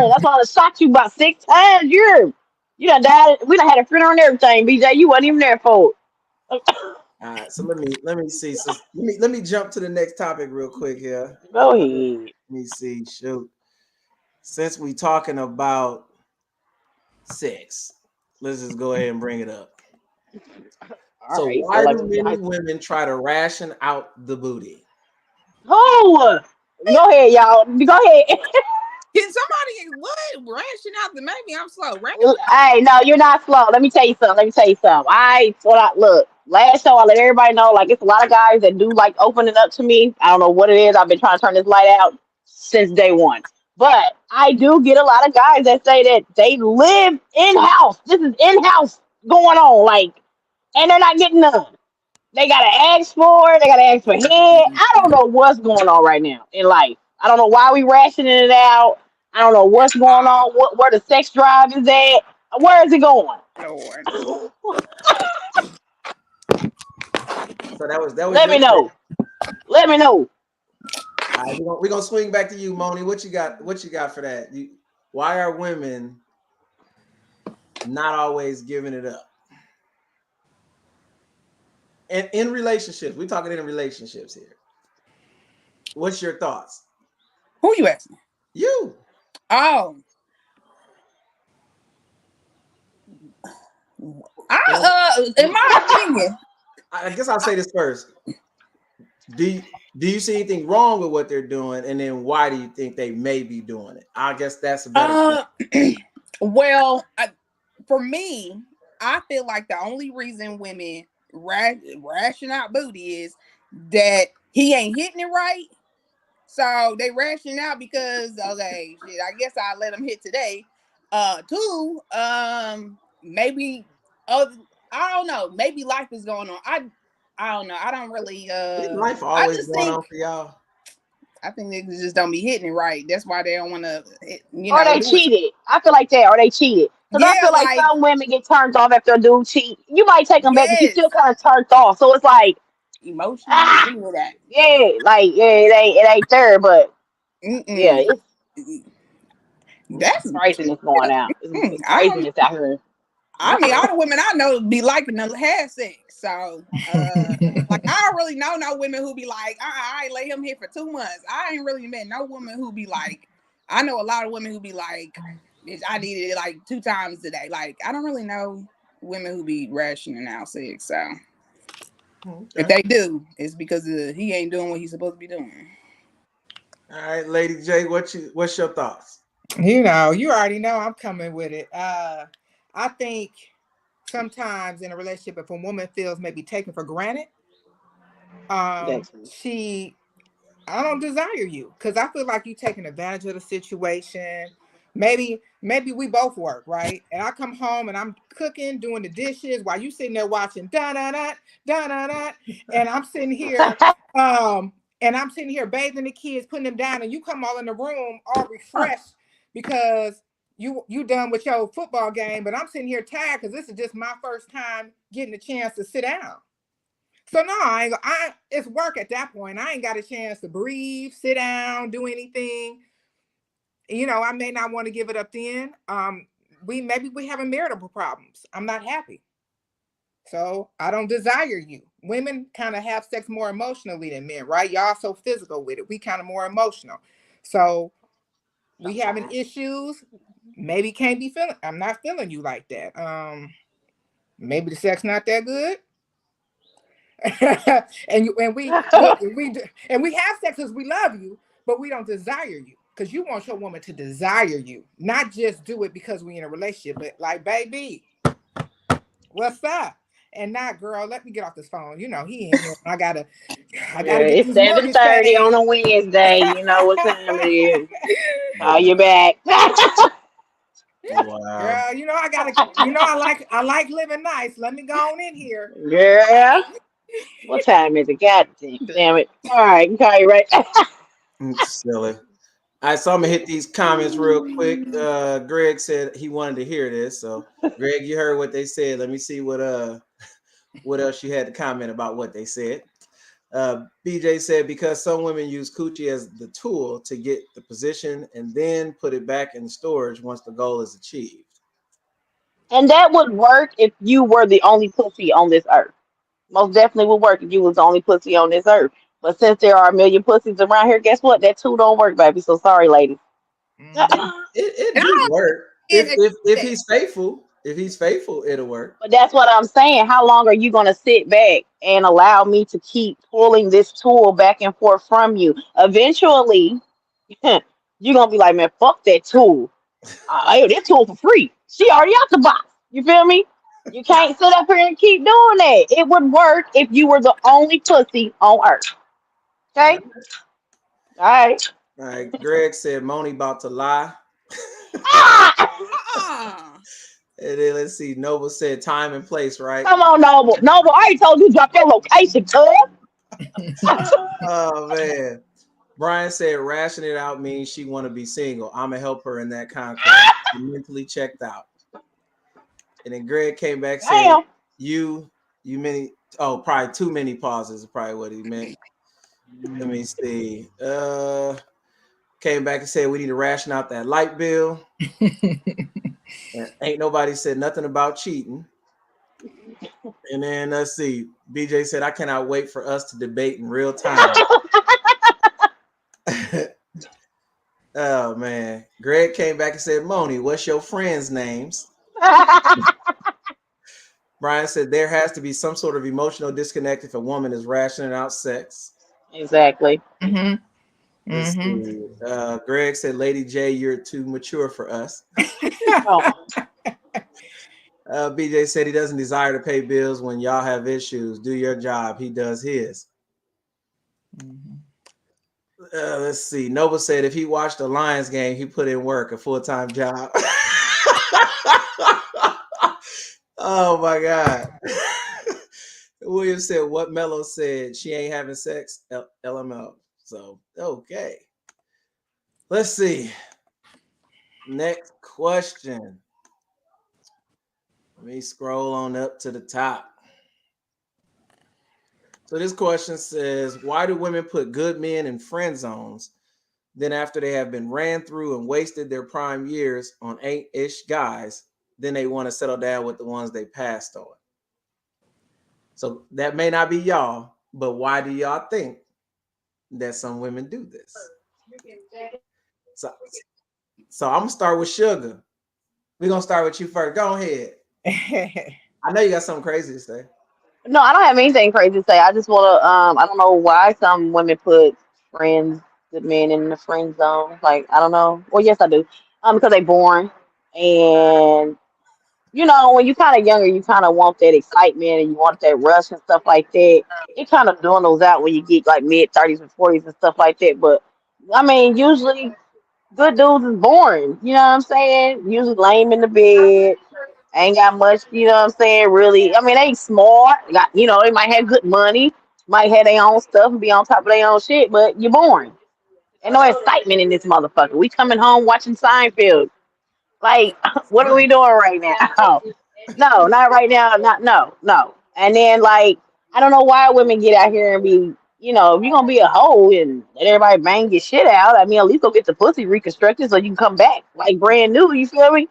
E: That's why I shot you about 6 times. You done died. We done had a funeral and everything, BJ. You wasn't even there for it.
A: All right, so let me see. So let me jump to the next topic real quick here.
E: Go ahead.
A: Let me see. Shoot. Since we talking about sex, let's just go ahead and bring it up. So right, why do many women try to ration out the booty?
E: Oh, go ahead, y'all. Go ahead.
B: Can somebody ration out the maybe I'm slow.
E: Hey, no, you're not slow. Let me tell you something. Look, last show I let everybody know, like, it's a lot of guys that do like opening up to me. I don't know what it is. I've been trying to turn this light out since day one. But I do get a lot of guys that say that they live in-house. This is in-house going on, like, and they're not getting none. They gotta ask for it. They gotta ask for head. I don't know what's going on right now in life. I don't know why we rationing it out. I don't know what's going on. Where the sex drive is at. Where is it going?
A: So that was.
E: Let me know. Let me know.
A: All right, we're gonna swing back to you, Moni. What you got? What you got for that? Why are women not always giving it up? And in relationships, we're talking in relationships here. What's your thoughts?
B: Who you asking?
A: You.
B: Oh. In my opinion,
A: I guess I'll say this first. Do you see anything wrong with what they're doing, and then why do you think they may be doing it? I guess that's a better
B: well, for me, I feel like the only reason women ration out booty is that he ain't hitting it right. So they ration out because, okay, shit, I guess I'll let him hit today. Two, maybe I don't know, maybe life is going on. I don't know. I don't really
A: life always going on for y'all.
B: I think niggas just don't be hitting it right. That's why they don't want to,
E: Or they cheated. I feel like that. Or they cheated. Because I feel like some women get turned off after a dude cheat. You might take them back, but you still kind of turned off. So it's like
B: emotional.
E: That. Yeah, like it ain't there, but yeah,
B: that's
E: craziness going out. It's craziness out here.
B: I mean, all the women I know be liking to have sex. So, like, I don't really know no women who be like, I ain't let him hit for 2 months. I ain't really met no woman who be like, I know a lot of women who be like, I needed it like 2 times today. Like, I don't really know women who be rationing out sex. So, if they do, it's because he ain't doing what he's supposed to be doing.
A: All right, Lady J, what's your thoughts?
C: You already know I'm coming with it. I think sometimes in a relationship, if a woman feels maybe taken for granted,
E: That's
C: I don't desire you because I feel like you taking advantage of the situation. Maybe we both work, right? And I come home and I'm cooking, doing the dishes while you sitting there watching da da da da da da, and I'm sitting here, bathing the kids, putting them down, and you come all in the room all refreshed because you done with your football game, but I'm sitting here tired because this is just my first time getting a chance to sit down. So no, it's work at that point. I ain't got a chance to breathe, sit down, do anything. I may not want to give it up then. We having marital problems. I'm not happy. So I don't desire you. Women kind of have sex more emotionally than men, right? Y'all so physical with it. We kind of more emotional. So we having issues. Maybe I'm not feeling you like that. Maybe the sex not that good. and we have sex because we love you, but we don't desire you because you want your woman to desire you, not just do it because we in a relationship, but like, baby, what's up? And not, girl, let me get off this phone. He in here. I gotta get
E: it's
C: this mortgage
E: 7:30
C: paid.
E: on a Wednesday. You know what time it is. Call you back.
A: Wow.
C: Girl, I like living nice. Let me go on in here.
E: Girl. What time is it? God damn it. All right, call you right.
A: Silly. All right, so I'm gonna hit these comments real quick. Greg said he wanted to hear this. So Greg, you heard what they said. Let me see what else you had to comment about what they said. BJ said because some women use coochie as the tool to get the position and then put it back in storage once the goal is achieved.
E: And that would work if you were the only pussy on this earth. Most definitely would work if you was the only pussy on this earth. But since there are a million pussies around here, guess what? That tool don't work, baby. So sorry, ladies.
A: It do work if he's faithful. If he's faithful, it'll work.
E: But that's what I'm saying. How long are you going to sit back and allow me to keep pulling this tool back and forth from you? Eventually, you're going to be like, man, fuck that tool. That tool for free. She already out the box. You feel me? You can't sit up here and keep doing that. It would work if you were the only pussy on earth. Okay? All right.
A: All right. Greg said Moni about to lie. And then let's see. Noble said time and place, right?
E: Come on, Noble. Noble, I already told you to drop your location, cuz.
A: Oh man. Brian said ration it out means she want to be single. I'm gonna help her in that contract. I'm mentally checked out. And then Greg came back and said you many probably too many pauses is probably what he meant. Let me see. Came back and said we need to ration out that light bill. And ain't nobody said nothing about cheating. And then let's see. BJ said I cannot wait for us to debate in real time. Oh man. Greg came back and said, Moni, what's your friends' names? Brian said there has to be some sort of emotional disconnect if a woman is rationing out sex.
E: Exactly.
A: Greg said, Lady J, you're too mature for us. BJ said he doesn't desire to pay bills when y'all have issues. Do your job. He does his. Let's see. Noble said if he watched the Lions game, he put in work, a full-time job. Oh my God. William said what Mello said, she ain't having sex, LML. So, okay. Let's see. Next question. Let me scroll on up to the top. So this question says, why do women put good men in friend zones? Then after they have been ran through and wasted their prime years on 8-ish guys, then they want to settle down with the ones they passed on. So that may not be y'all, but why do y'all think that some women do this? So I'm gonna start with Sugar. We're gonna start with you first. Go ahead. I know you got something crazy to say.
E: No, I don't have anything crazy to say. I just want to, I don't know why some women put good men in the friend zone. Like, I don't know. Well, yes, I do. Because they boring. And you know, when you kind of younger, you kind of want that excitement and you want that rush and stuff like that. It kind of dwindles out when you get like mid 30s and 40s and stuff like that. But I mean, usually good dudes is boring. You know what I'm saying? Usually lame in the bed, ain't got much. You know what I'm saying? Really, I mean, they smart. Got, you know, they might have good money, might have their own stuff and be on top of their own shit, but you're boring. Ain't no excitement in this motherfucker. We coming home watching Seinfeld. Like, what are we doing right now? No, not right now. Not no, no. And then like, I don't know why women get out here and be, you know, if you're gonna be a hoe and let everybody bang your shit out, I mean, at least go get the pussy reconstructed so you can come back like brand new. You feel me?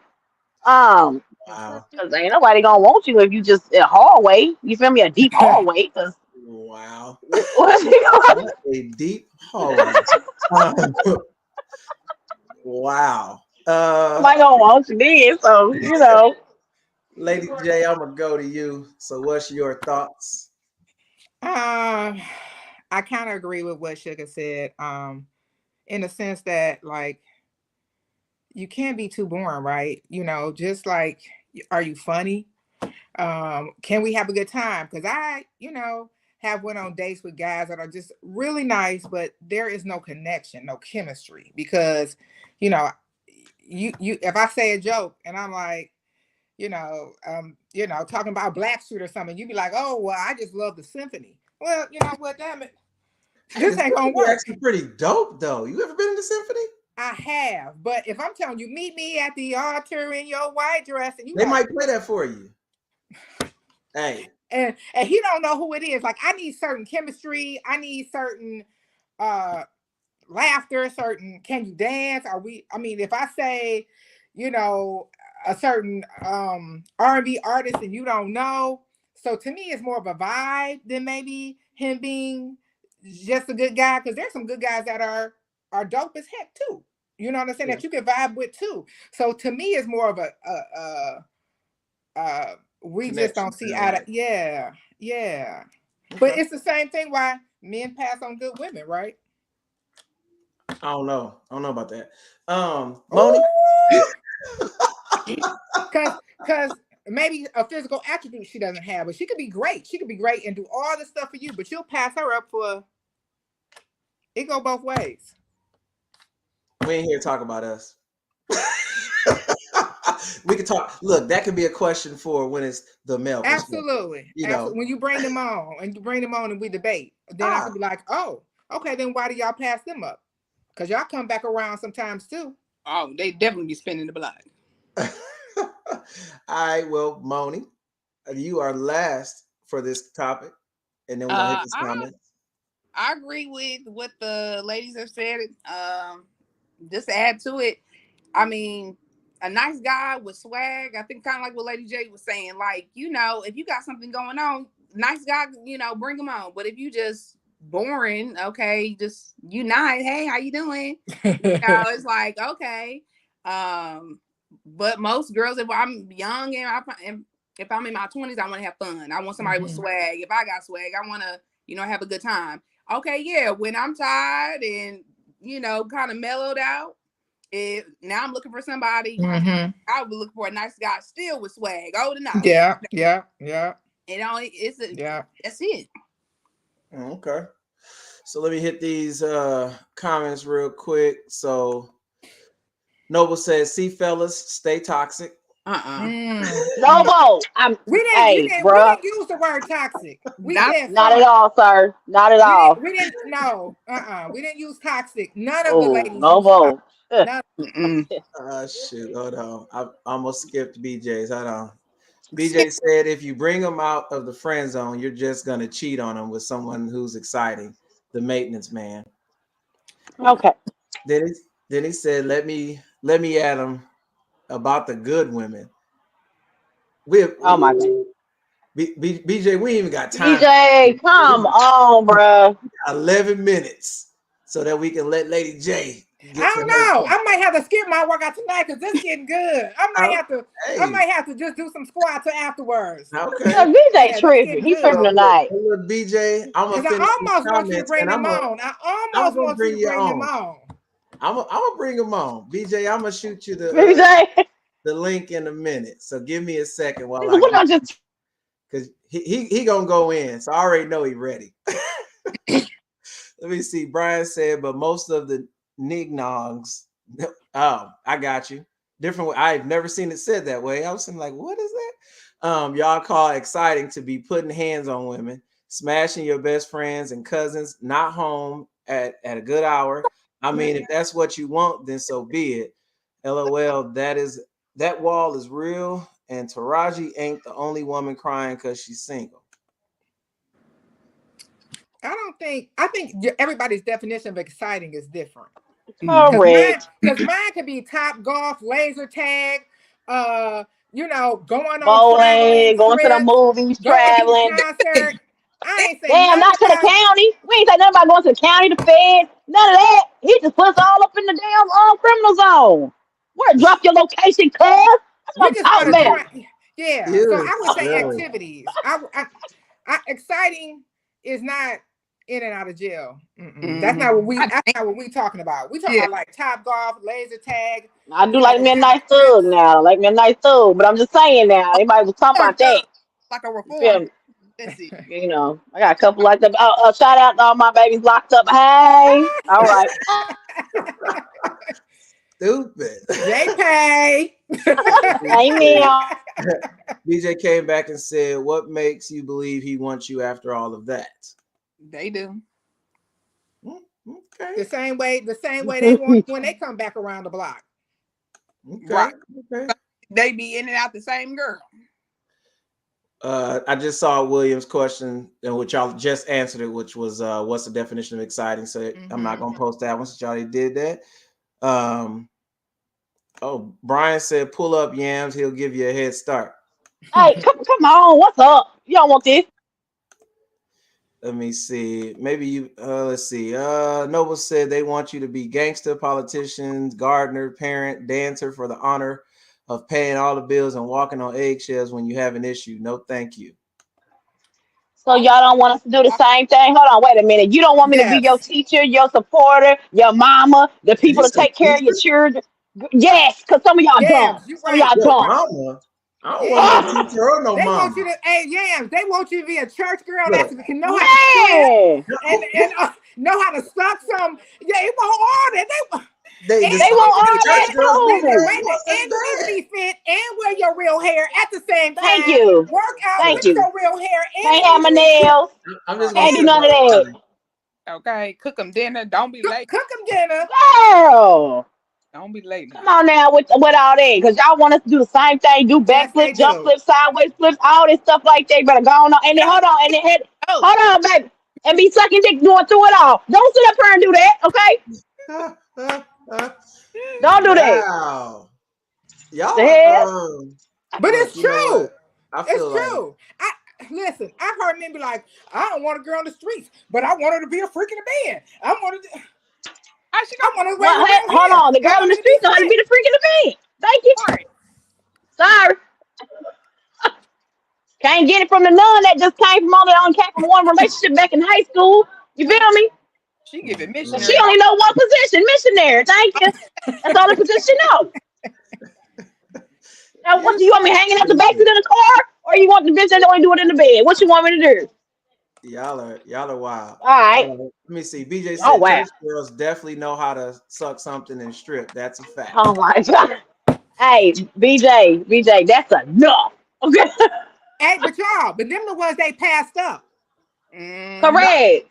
E: Um,
A: Wow.
E: Cause ain't nobody gonna want you if you just a hallway. You feel me? A deep hallway. Cause
A: Wow.
E: what's he gonna
A: A deep hallway. Wow.
E: nobody gonna want you then? So you know.
A: Lady J, I'm gonna go to you. So, what's your thoughts?
C: I kind of agree with what Sugar said. In the sense that like you can't be too boring, right? You know, just like, are you funny? Can we have a good time? Because I, you know, have went on dates with guys that are just really nice, but there is no connection, no chemistry. Because, you know, you if I say a joke and I'm like, you know, talking about Blackstreet or something, you'd be like, oh well, I just love the symphony. Well, you know what, damn it,
A: Hey,
C: this
A: the
C: ain't gonna
A: symphony
C: work.
A: actually pretty dope, though. You ever been in the symphony?
C: I have, but if I'm telling you, meet me at the altar in your white dress, and you
A: They
C: like,
A: might play that for you. Hey,
C: and he don't know who it is. Like, I need certain chemistry, I need certain uh laughter, certain, can you dance? Are we, I mean, if I say, you know, a certain R&B artist and you don't know, so to me it's more of a vibe than maybe him being just a good guy, because there's some good guys that are dope as heck too. You know what I'm saying?
A: yeah.
C: That you can vibe with too. So to me it's more of we just
A: Connection.
C: don't see eye to, yeah, yeah. But
A: Okay.
C: it's the same thing why men pass on good women, right?
A: I don't know. I don't know about that. Moni.
C: Because maybe a physical attribute she doesn't have, but she could be great. She could be great and do all this stuff for you, but you'll pass her up for, it go both ways.
A: We ain't here to talk about us. We can talk. Look, that could be a question for when it's the male perspective.
C: Absolutely.
A: You
C: Absolutely.
A: know.
C: When you bring them on and we debate, then I could be like, oh, okay, then why do y'all pass them up? Because y'all come back around sometimes too.
B: Oh, they definitely be spinning the block.
A: All right, well, Moni, you are last for this topic, and then we're gonna hit this comment.
B: I agree with what the ladies have said. Just to add to it, I mean, a nice guy with swag. I think kind of like what Lady J was saying. Like, you know, if you got something going on, nice guy, you know, bring him on. But if you just boring, okay, just you nice. Hey, how you doing? You know, it's like okay. But most girls, if I'm young and if I'm in my 20s, I want to have fun. I want somebody with swag. If I got swag, I want to, you know, have a good time. Okay, yeah. When I'm tired and you know, kind of mellowed out, now I'm looking for somebody. I would be looking for a nice guy still with swag, old enough.
C: Yeah.
B: And only that's it.
A: Okay. So let me hit these comments real quick. So Noble says, "See, fellas, stay toxic."
E: Noble,
C: we didn't use the word toxic. We said
E: not at all, sir. Not at all.
C: We didn't we didn't use toxic. None of the
E: Oh,
C: ladies
E: Noble.
A: Shoot, hold on. I almost skipped BJ's. Hold on. BJ said, "If you bring them out of the friend zone, you're just gonna cheat on them with someone who's exciting, the maintenance man."
E: Okay.
A: Then he said, "Let me at him about the good women."
E: Oh my God.
A: BJ, we ain't even got time.
E: BJ, come on, bro.
A: 11 minutes so that we can let Lady J.
C: I don't know. I might have to skip my workout tonight because this is getting good. I might have to just do some squats afterwards.
A: Okay.
E: Yeah, BJ tripping. He's tripping tonight.
A: Look, BJ, I'm gonna finish.
C: I almost want you to bring him on. I almost want you to bring him on.
A: I'm gonna bring him on. BJ, I'm gonna shoot you the
E: BJ.
A: the link in a minute. So give me a second while
E: What I just
A: because he gonna go in. So I already know he ready. Let me see. Brian said, but most of the nignogs. Oh, I got you. Different way. I've never seen it said that way. I was like, what is that? Y'all call it exciting to be putting hands on women, smashing your best friends and cousins, not home at a good hour. I mean, if that's what you want, then so be it. LOL. That wall is real, and Taraji ain't the only woman crying because she's single.
C: I think everybody's definition of exciting is different.
E: correct.
C: Because mine could be Top Golf, laser tag, going on
E: Bowling, going to the movies, traveling.
C: concert. I ain't saying
E: Damn, not to the county. We ain't say nothing about going to the county, the feds, none of that. He just puts all up in the damn criminal zone. Where drop your location, cuz? That's what I'm talking about.
C: Yeah. So I would say activities. I exciting is not in and out of jail. That's not what we talking about. We talking about like Top Golf, laser tag.
E: I do like me a nice thug now. Like me a nice thug, but I'm just saying now. Everybody was talking about that.
B: Like a reform.
E: You know, I got a couple like that. Shout out to all my babies locked up. Hey, all right.
A: Stupid.
C: JPay.
E: Amen.
A: BJ came back and said, what makes you believe he wants you after all of that?
B: They do.
A: Okay.
C: The same way they want when they come back around the block.
A: Okay.
B: Right.
A: Okay.
B: They be in and out the same girl.
A: I just saw William's question, which y'all just answered it, which was what's the definition of exciting? So I'm not gonna post that one since y'all already did that. Brian said pull up Yams, he'll give you a head start.
E: Hey, come on, what's up? You don't want this?
A: Let me see. Maybe you let's see. Noble said they want you to be gangster, politicians, gardener, parent, dancer for the honor of paying all the bills and walking on eggshells when you have an issue. No, thank you.
E: So y'all don't want us to do the same thing? Hold on, wait a minute. You don't want me to be your teacher, your supporter, your mama, the people to take care of your children? Yes, because some of y'all dumb. Some of y'all dumb.
A: Mama. I don't want no teacher or no
C: they
A: mama.
C: Want you to, Yams, they want you to be a church girl that can know how
E: Yeah.
C: to swim and know how to suck some. Yeah, it want all that.
E: They want all that too.
C: And be fit and wear your real hair at the same time.
E: Thank you.
C: Work out
E: Thank
C: with
E: you.
C: your real hair.
E: Can't have my nails.
A: I'm just
E: can't do none of that.
B: Okay, cook them dinner. Don't be late.
C: Cook them dinner.
E: Girl.
B: Don't be late.
E: Come on now with all that, because y'all want us to do the same thing, do backflip, jump flip, sideways flips, all this stuff like that. Better go on. And then hold on, baby. And be sucking dick going through it all. Don't sit up here and do that, okay? Don't do that.
A: Wow. Y'all
C: but it's true.
A: It's
C: true. Listen, I've heard men be like, I don't want a girl in the streets, but I want her to be a freak in the bed. I want to
E: hold on. The girl in the streets know how to be the freak in the bed. Thank you. Sorry. Can't get it from the nun that just came from one relationship back in high school. You feel me?
B: She give it missionary.
E: She only know one position, missionary. Thank you. That's all the position she know. Now, what do you want me hanging out the backseat of the car, or you want the bitch that only do it in the bed? What you want me to do?
A: Y'all are wild.
E: All right.
A: Let me see. BJ said church girls definitely know how to suck something and strip. That's a fact.
E: Oh my God. Hey, BJ, that's enough. Okay.
C: Hey, but them the ones they passed up.
E: Correct.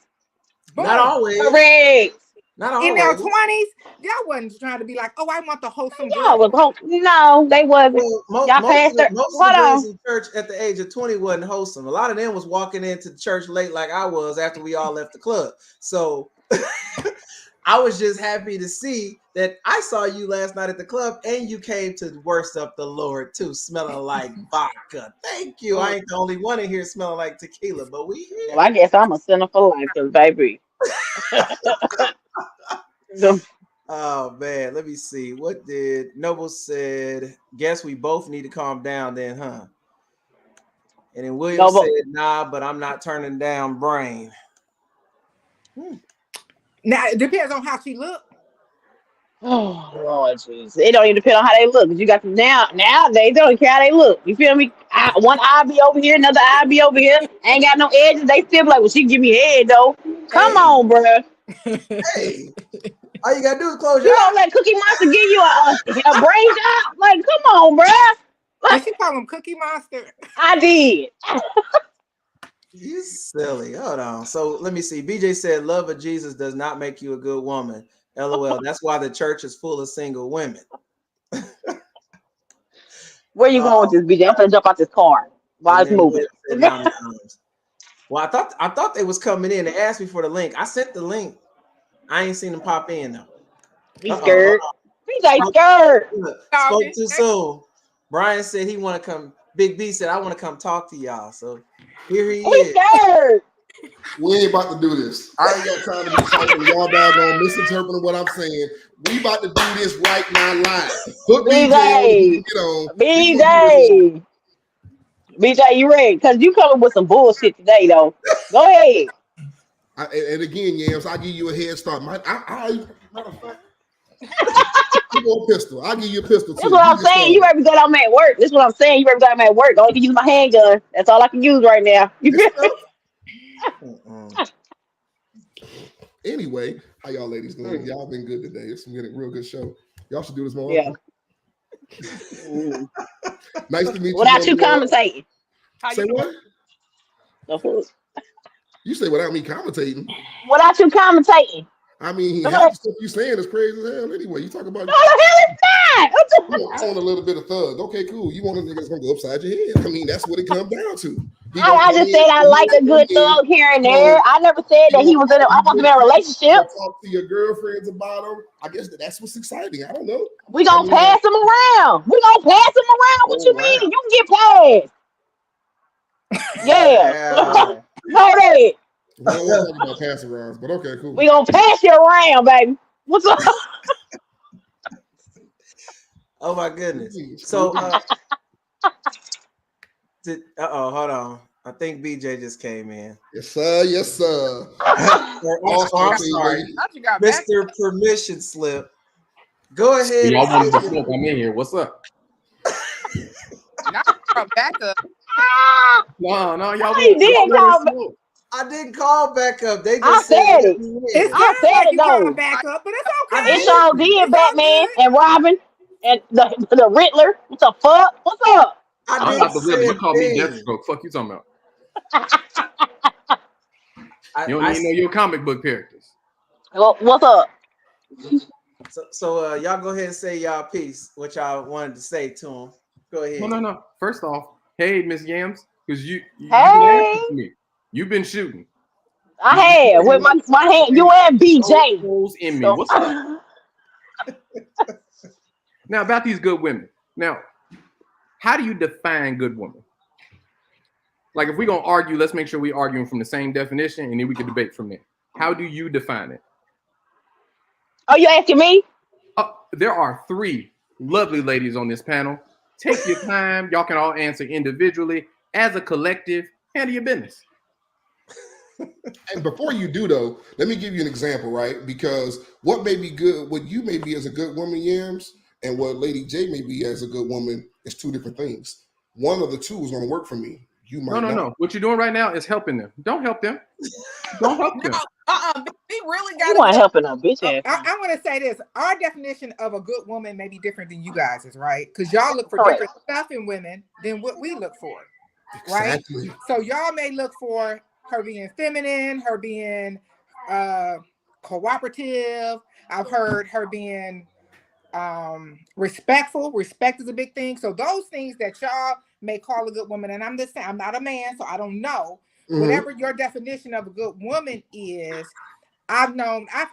A: Not always.
E: Correct.
A: Not always.
C: In their 20s, y'all wasn't trying to be like, oh, I want the wholesome girl.
E: No, they wasn't.
A: Well,
E: y'all
A: most of the girls in church at the age of 20 wasn't wholesome. A lot of them was walking into the church late like I was after we all left the club. So I was just happy to see that I saw you last night at the club and you came to worship up the Lord too, smelling like vodka. Thank you. I ain't the only one in here smelling like tequila, but we here.
E: Well, I guess I'm a sinner for life, because baby.
A: Oh man, let me see. What did Noble said? Guess we both need to calm down then, huh? And then William said, nah, but I'm not turning down brain.
C: Now it depends on how she look.
E: Oh Lord Jesus. It don't even depend on how they look. 'Cause you got them now they don't care how they look. You feel me? One eye be over here, another eye be over here. Ain't got no edges. They still be like, well, she give me head though. Come
A: Hey,
E: on, bruh.
A: hey. All you gotta do is close your
E: You
A: eyes.
E: gonna let Cookie Monster give you a brain job? Like, come on, bruh.
C: Did she call him Cookie Monster?
E: I did.
A: You silly. Hold on. So let me see. BJ said, "Love of Jesus does not make you a good woman." LOL. That's why the church is full of single women.
E: Where you going with this, BJ? I'm gonna jump out this car while
A: And
E: it's
A: then
E: moving.
A: Will said, "Mommy arms." Well, I thought they was coming in. They asked me for the link. I sent the link. I ain't seen them pop in though.
E: He
A: Uh-oh.
E: scared. BJ scared.
A: Spoke
B: Talking.
A: too soon. Brian said he want to come. Big B said, "I want to come talk to y'all." So here he
E: He
A: is.
E: scared.
F: We ain't about to do this. I ain't got time to be talking. Y'all doggone misinterpreting what I'm saying. We about to do this right now live. Put BJ on if you
E: BJ.
F: can get on.
E: BJ. BJ, you ready? Because you coming with some bullshit today, though. Go ahead.
F: And again, Yams, I'll give you a head start. Matter of fact, you want a pistol. I'll give you a pistol
E: That's
F: too.
E: what
F: You
E: I'm
F: get
E: saying. You
F: started.
E: better be glad I'm at work. That's what I'm saying. You better be glad I'm at work. All I can use my handgun. That's all I can use right now. You
F: Yes,
E: feel
F: sir. Anyway, how y'all ladies doing?
E: Mm.
F: Y'all been good today. It's been a real good show. Y'all should do this more
E: Yeah.
F: often. Nice to meet
E: Without you
F: you.
E: commentating.
B: How
F: Say
B: you doing?
F: what?
E: The fuck?
F: You say without me commentating.
E: Without you commentating.
F: I mean,
E: Okay.
F: half the stuff you saying is crazy as hell. Anyway, you talk about
E: No, the hell it's not.
F: I want a little bit of thug. Okay, cool. You want a nigga that's gonna go upside your head. I mean, that's what it comes down to. He gonna
E: I
F: come
E: just
F: in,
E: said I
F: he
E: like a
F: gonna come
E: good
F: in,
E: thug here and
F: he gonna,
E: there. I never said that
F: he
E: he was in. I'm supposed to be in a
F: gonna
E: relationship.
F: talk to your girlfriends about him. I guess that's what's exciting. I don't know.
E: We
F: I
E: gonna
F: mean,
E: pass him around. We gonna pass him around. What
F: oh
E: you
F: wow.
E: mean? You can get passed. Yeah.
A: Wow.
E: Hold it.
F: We don't want to talk about passing rounds, but okay, cool.
E: We gonna pass you around, baby. What's up?
A: Oh my goodness.
F: Please,
A: So
F: cool.
A: hold on. I think BJ just came in.
F: Yes, sir. Yes, sir.
A: I'm sorry.
B: Thought you got back.
A: Mr. Permission Slip. Go ahead.
G: Y'all wanted to
A: And
G: smoke. I'm in here. What's up?
B: Not from backup.
G: No, y'all
E: He did
G: wanted
E: call
G: to
E: me.
G: smoke.
A: I didn't call back up. They
E: I
A: just said
E: said
A: let
E: it.
A: me
C: It
A: in.
E: I
C: sounds
E: said
C: like
E: it
C: you
E: though.
C: calling back up, but it's
A: I
C: okay.
E: It sure did,
C: It's all
E: Batman
C: good.
E: and Robin and the Riddler. What the fuck? What's up?
A: I
G: I'm
A: didn't
G: not the
A: say
G: Riddler.
A: a
G: You call me
A: thing.
G: Deathstroke. Fuck you talking about.
A: I,
G: You don't
A: I
G: even know your comic book characters.
E: Well, what's up?
A: so y'all go ahead and say y'all piece. What y'all wanted to say to him. Go ahead.
G: No. First off, hey, Miss Yams, because you've been
E: Hey,
G: asking me. You've been shooting.
E: I had with my hand. You and BJ.
G: Holes in me.
E: So,
G: What's up? Now about these good women. Now, how do you define good woman? Like if we're gonna argue, let's make sure we're arguing from the same definition, and then we can debate from there. How do you define it?
E: oh, you asking me?
G: There are 3 lovely ladies on this panel. Take your time. Y'all can all answer individually. As a collective, handle your business.
F: And before you do, though, let me give you an example, right? Because what may be good, what you may be as a good woman, Yams, and what Lady J may be as a good woman is 2 different things. One of the 2 is going to work for me. You might not.
G: No. What you're doing right now is helping them. Don't help them. Don't help them.
B: We really
E: You
B: gotta
E: weren't
B: go.
E: helping a bitch ass.
C: I want to say this. Our definition of a good woman may be different than you guys', right? Because y'all look for
E: Correct.
C: different stuff in women than what we look for, right?
F: Exactly.
C: So y'all may look for her being feminine, her being cooperative. I've heard her being respectful. Respect is a big thing. So those things that y'all may call a good woman, and I'm just saying, I'm not a man, so I don't know.
F: Mhm.
C: Whatever your definition of a good woman is, I've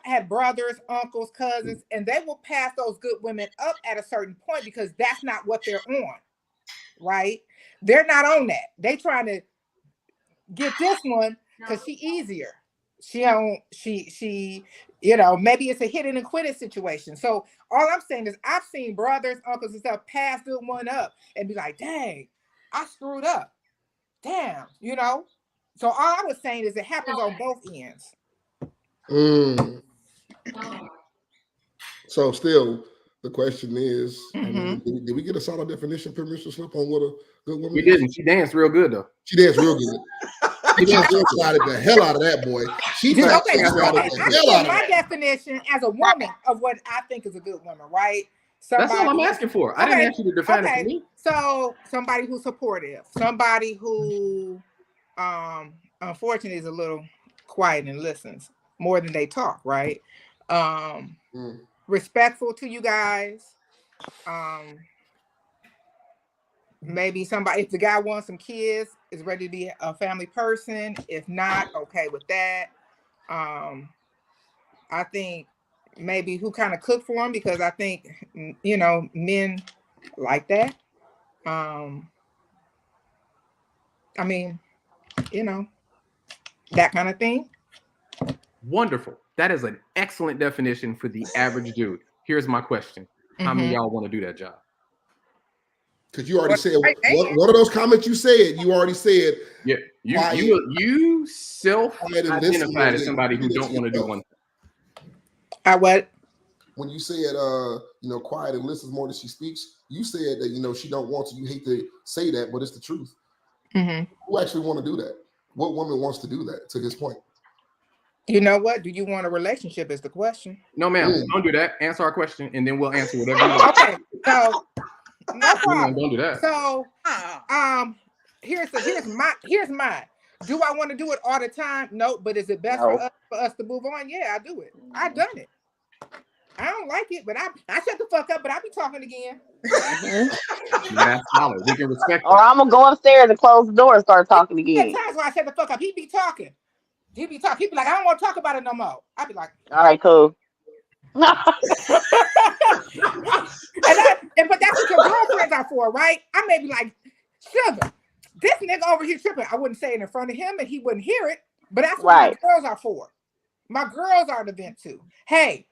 C: had brothers, uncles, cousins, and they will pass those good women up at a certain point because that's not what they're on, right? They're not on that. They trying to get this one because she easier. She maybe it's a hit it and quit it situation. So all I'm saying is I've seen brothers, uncles, and stuff pass good one up and be like, dang, I screwed up. Damn, So all I was saying is it happens on both ends.
F: So still, the question is, I
C: Mm-hmm.
F: mean, did we get a solid definition from Mr. Slip on what a good woman
G: We
F: is?
G: didn't. She danced real good though.
F: She danced real good. She slotted the hell out of that boy. She
C: Okay,
F: slotted the hell out of
C: my
F: that.
C: definition as a woman of what I think is a good woman, right?
G: That's all I'm asking for. I didn't ask you to define it for me.
C: So somebody who's supportive, somebody who unfortunately is a little quiet and listens more than they talk, right? Respectful to you guys. Maybe somebody, if the guy wants some kids, is ready to be a family person. If not, okay with that. I think maybe who kind of cook for him, because I think, you know, men like that. I mean, you know, that kind of thing.
G: Wonderful. That is an excellent definition for the average dude. Here's my question. How many of y'all want to do that job?
F: Because you already said one of those comments you said, you already said.
G: Yeah, you self-identified as somebody who don't want to do one thing.
C: I what?
F: When you said you know, quiet and listens more than she speaks, you said that, you know, she don't want to. You hate to say that, but it's the truth. Who actually want to do that? What woman wants to do that, to his point?
C: You know what? Do you want a relationship is the question.
G: No, ma'am. Don't do that. Answer our question, and then we'll answer whatever you want.
C: Okay, so no problem.
G: Don't do that.
C: So here's mine. Do I want to do it all the time? No, but is it best for us to move on? Yeah, I do it. I've done it. I don't like it, but I shut the fuck up, but I be talking again.
G: That's solid. We can respect
E: Or I'm gonna go upstairs and close the door and start talking again.
C: There are times where I shut the fuck up. He be talking. He be like, I don't want to talk about it no more. I be like,
E: all right, cool.
C: but that's what your girlfriends are for, right? I may be like, sugar, this nigga over here tripping. I wouldn't say it in front of him and he wouldn't hear it, but that's what my girls are for. My girls are the vent too. Hey,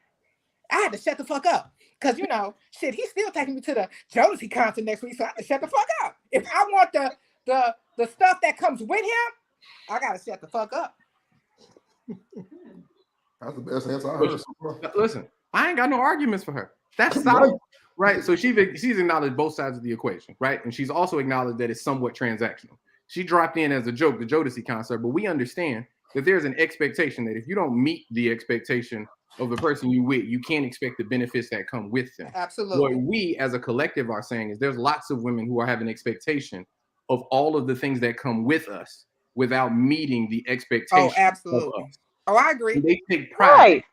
C: I had to shut the fuck up. Because, you know, shit, he's still taking me to the Jodeci concert next week, so I have to shut the fuck up. If I want the stuff that comes with him, I got to shut the fuck up.
F: That's the best answer I heard so far.
G: Listen, I ain't got no arguments for her. That's solid. Right? So she's acknowledged both sides of the equation, right? And she's also acknowledged that it's somewhat transactional. She dropped in as a joke, the Jodeci concert, but we understand that there's an expectation that if you don't meet the expectation of the person you with, you can't expect the benefits that come with them.
C: Absolutely.
G: What we as a collective are saying is there's lots of women who are having expectation of all of the things that come with us without meeting the expectation.
C: Oh, absolutely. Oh, I agree.
G: And they take pride.
E: Right.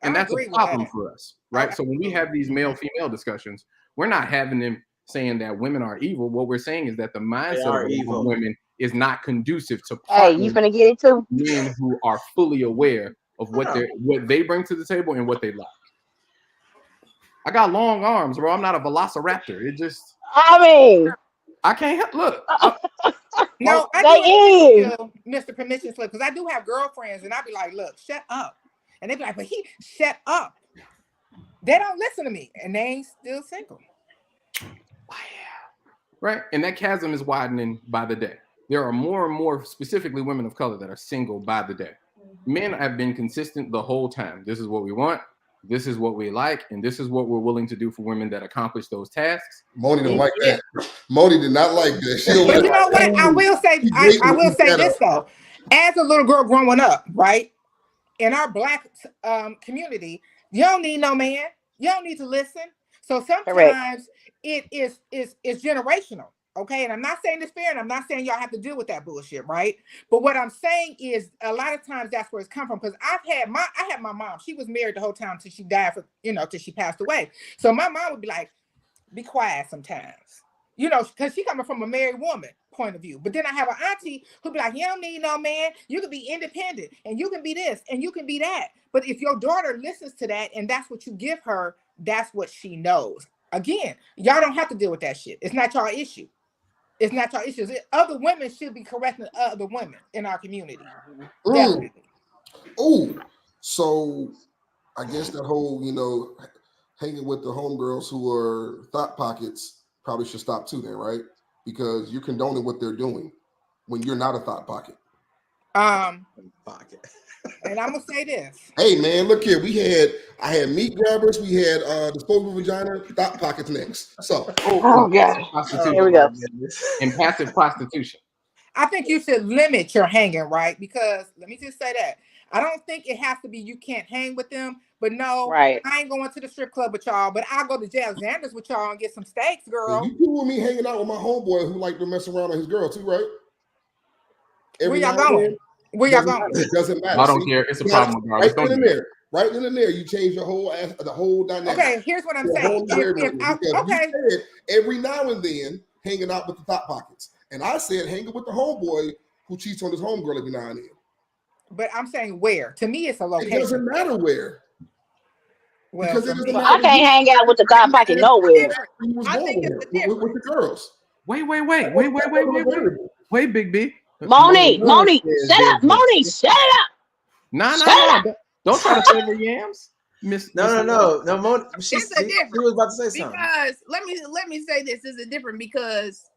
G: And that's a problem for us, right? So when we have these male-female discussions, we're not having them saying that women are evil. What we're saying is that the mindset of women is not conducive to
E: you finna get it too.
G: Men who are fully aware of what they bring to the table and what they like. I got long arms, bro. I'm not a velociraptor. It just,
E: I mean,
G: I can't help. Look,
C: no, I do, Mr. Permission Slip, because I do have girlfriends, and I be like, "Look, shut up," and they be like, "But he shut up." They don't listen to me, and they ain't still single.
G: Right, and that chasm is widening by the day. There are more and more, specifically women of color, that are single by the day. Men have been consistent the whole time. This is what we want. This is what we like, and this is what we're willing to do for women that accomplish those tasks.
F: Moni didn't like that. Moni did not like that.
C: But you know what? I will say this though. As a little girl growing up, right, in our Black community, you don't need no man. You don't need to listen. So sometimes it is generational. Okay, and I'm not saying it's fair, and I'm not saying y'all have to deal with that bullshit, right? But what I'm saying is, a lot of times that's where it's come from. Because I had my mom. She was married the whole time till she died, till she passed away. So my mom would be like, "Be quiet sometimes," because she coming from a married woman point of view. But then I have an auntie who'd be like, "You don't need no man. You can be independent, and you can be this, and you can be that." But if your daughter listens to that, and that's what you give her, that's what she knows. Again, y'all don't have to deal with that shit. It's not y'all issue. It's not your issues. Other women should be correcting other women in our community.
F: Oh, so I guess that whole, hanging with the homegirls who are thought pockets probably should stop too then, right? Because you're condoning what they're doing when you're not a thought pocket.
A: Pocket.
C: And I'm gonna say this.
F: Hey man, look here. I had meat grabbers. We had disposable vagina, thought pockets next. So
E: Oh God.
G: Prostitution.
E: Here we go.
G: And passive prostitution.
C: I think you should limit your hanging, right? Because let me just say that. I don't think it has to be you can't hang with them, but no,
E: Right.
C: I ain't going to the strip club with y'all, but I'll go to Alexander's with y'all and get some steaks, girl.
F: you cool with me hanging out with my homeboy who like to mess around with his girl too, right?
C: Where y'all
F: now and
C: going?
F: then.
C: Where y'all
F: Doesn't
C: going?
F: matter. It doesn't matter.
G: I don't
F: See?
G: care. It's a
F: Yeah,
G: problem regardless.
F: Right
G: Don't
F: then
G: do
F: and
G: it.
F: there. Right then and there, you change the whole dynamic.
C: Okay, here's what I'm
F: To a
C: saying.
F: whole nother area, because
C: Okay,
F: you said every now and then hanging out with the thought pockets, and I said hanging with the homeboy who cheats on his homegirl every now and then.
C: but I'm saying where? To me, it's a
F: It
C: location.
F: doesn't matter where.
C: Well,
F: Because it
C: for
F: doesn't
C: me,
F: matter.
E: I can't hang out with the thought pocket nowhere.
F: You was
B: I
F: going
B: think
F: with
B: it's
F: him,
B: the
F: with the girls.
G: Wait,
F: Variable.
G: Big B.
E: Monique,
A: No one says
E: shut up.
A: there's a-
E: Monique, shut up.
G: No. Don't try to favor yams. Miss.
A: No. She
B: It's a difference.
A: was about to say something.
B: Because let me say this is a different because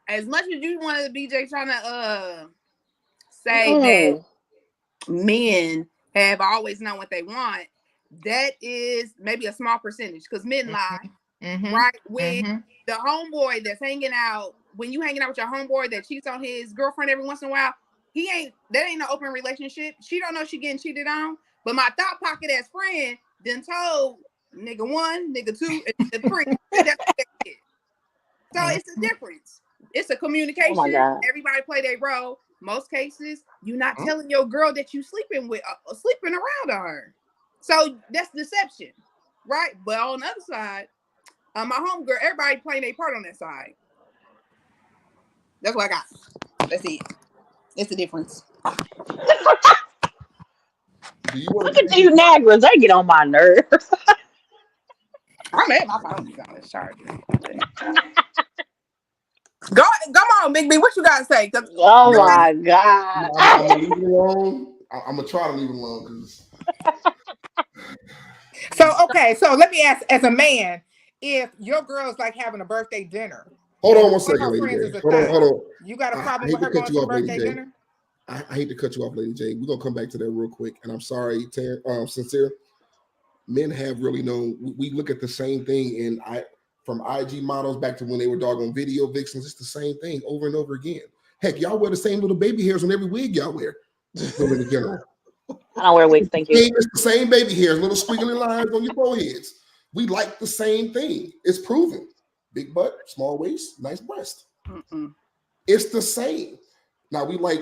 B: as much as you want to BJ trying to say that men have always known what they want, that is maybe a small percentage because men lie, right? When the homeboy that's hanging out, when you hanging out with your homeboy that cheats on his girlfriend every once in a while, that ain't no open relationship. She don't know she getting cheated on, but my thought pocket as friend then told nigga 1, nigga 2, and nigga 3 that that's what they did. So it's a difference. It's a communication.
E: Oh my God.
B: Everybody play their role. Most cases, you're not telling your girl that you sleeping around on her. So that's deception, right? But on the other side, my homegirl, everybody playing their part on that side. That's what I got. That's it. It's the difference.
E: Look at you Niagara. They get on my nerves.
B: I'm at my phone is on this charger. Come on, Big B. What you got to say?
E: Oh my God.
F: I'm gonna leave it alone. I'm gonna try to leave it alone because.
C: So let me ask, as a man, if your girl's like having a birthday dinner.
F: Hold on one
C: One of
F: second,
C: her
F: Lady
C: friends
F: J.
C: is a
F: Hold
C: thot.
F: on.
C: You got a
F: I
C: problem
F: hate
C: with her
F: to
C: going
F: cut
C: to
F: you
C: the
F: off, Lady
C: birthday
F: J.
C: dinner?
F: I hate to cut you off, Lady J. We're gonna come back to that real quick, and I'm sorry, Sincere. Men have really known. We look at the same thing, and from IG models back to when they were doggone video vixens. It's the same thing over and over again. Heck, y'all wear the same little baby hairs on every wig y'all wear. Women in general.
E: I don't wear wigs, thank you.
F: It's the same baby hairs, little squiggly lines on your foreheads. We like the same thing. It's proven. Big butt, small waist, nice breast. It's the same. Now we like,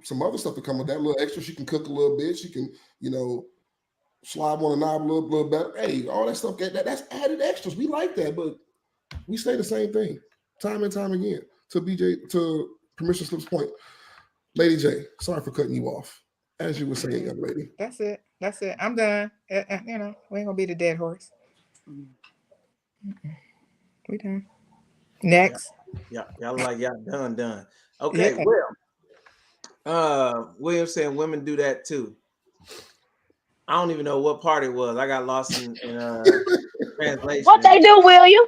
F: some other stuff to come with that. A little extra. She can cook a little bit. She can, slide on a knob a little better. Hey, all that stuff, that's added extras. We like that, but we say the same thing time and time again. To Permission Slip's point. Lady J, sorry for cutting you off. As you were saying, young lady.
C: That's it. I'm done. We ain't gonna be the dead horse. We done. Next.
A: Yeah, y'all like y'all done. Okay, well, William saying women do that too. I don't even know what part it was. I got lost in translation.
E: What they do, William?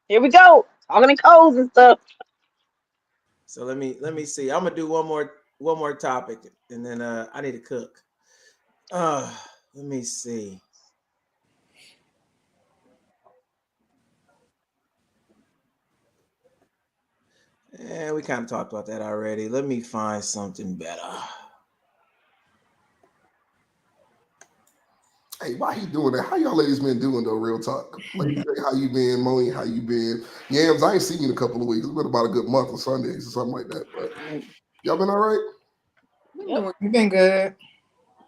E: Here we go. Talking in codes and stuff.
A: So let me see. I'm gonna do one more topic, and then I need to cook. Let me see. We kind of talked about that already. Let me find something better.
F: Hey, why he doing that? How y'all ladies been doing though? Real talk. Like, how you been, Moni? How you been? Yams, I ain't seen you in a couple of weeks. It's been about a good month on Sundays or something like that. But y'all been all right?
B: Yep.
C: You've been good.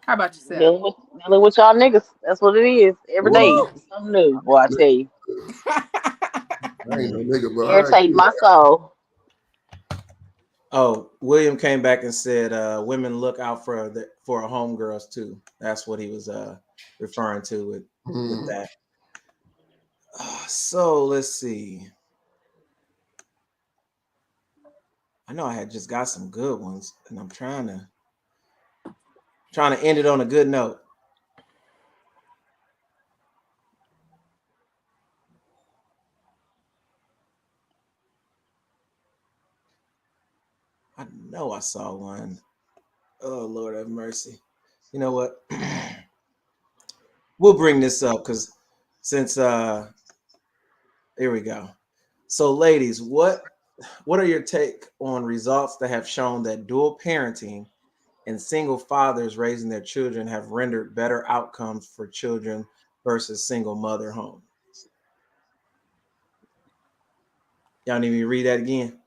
B: How about yourself?
E: Dealing with y'all niggas. That's what it is. Every day. Something new, boy, I tell you.
F: I ain't no nigga, but
E: Irritate my soul.
A: Oh, William came back and said women look out for our homegirls too. That's what he was referring to with that. So let's see. I know I had just got some good ones, and I'm trying to end it on a good note. I know I saw one. Oh Lord have mercy. You know what? We'll bring this up because since here we go. So ladies, what are your take on results that have shown that dual parenting and single fathers raising their children have rendered better outcomes for children versus single mother home? Y'all need me to read that again?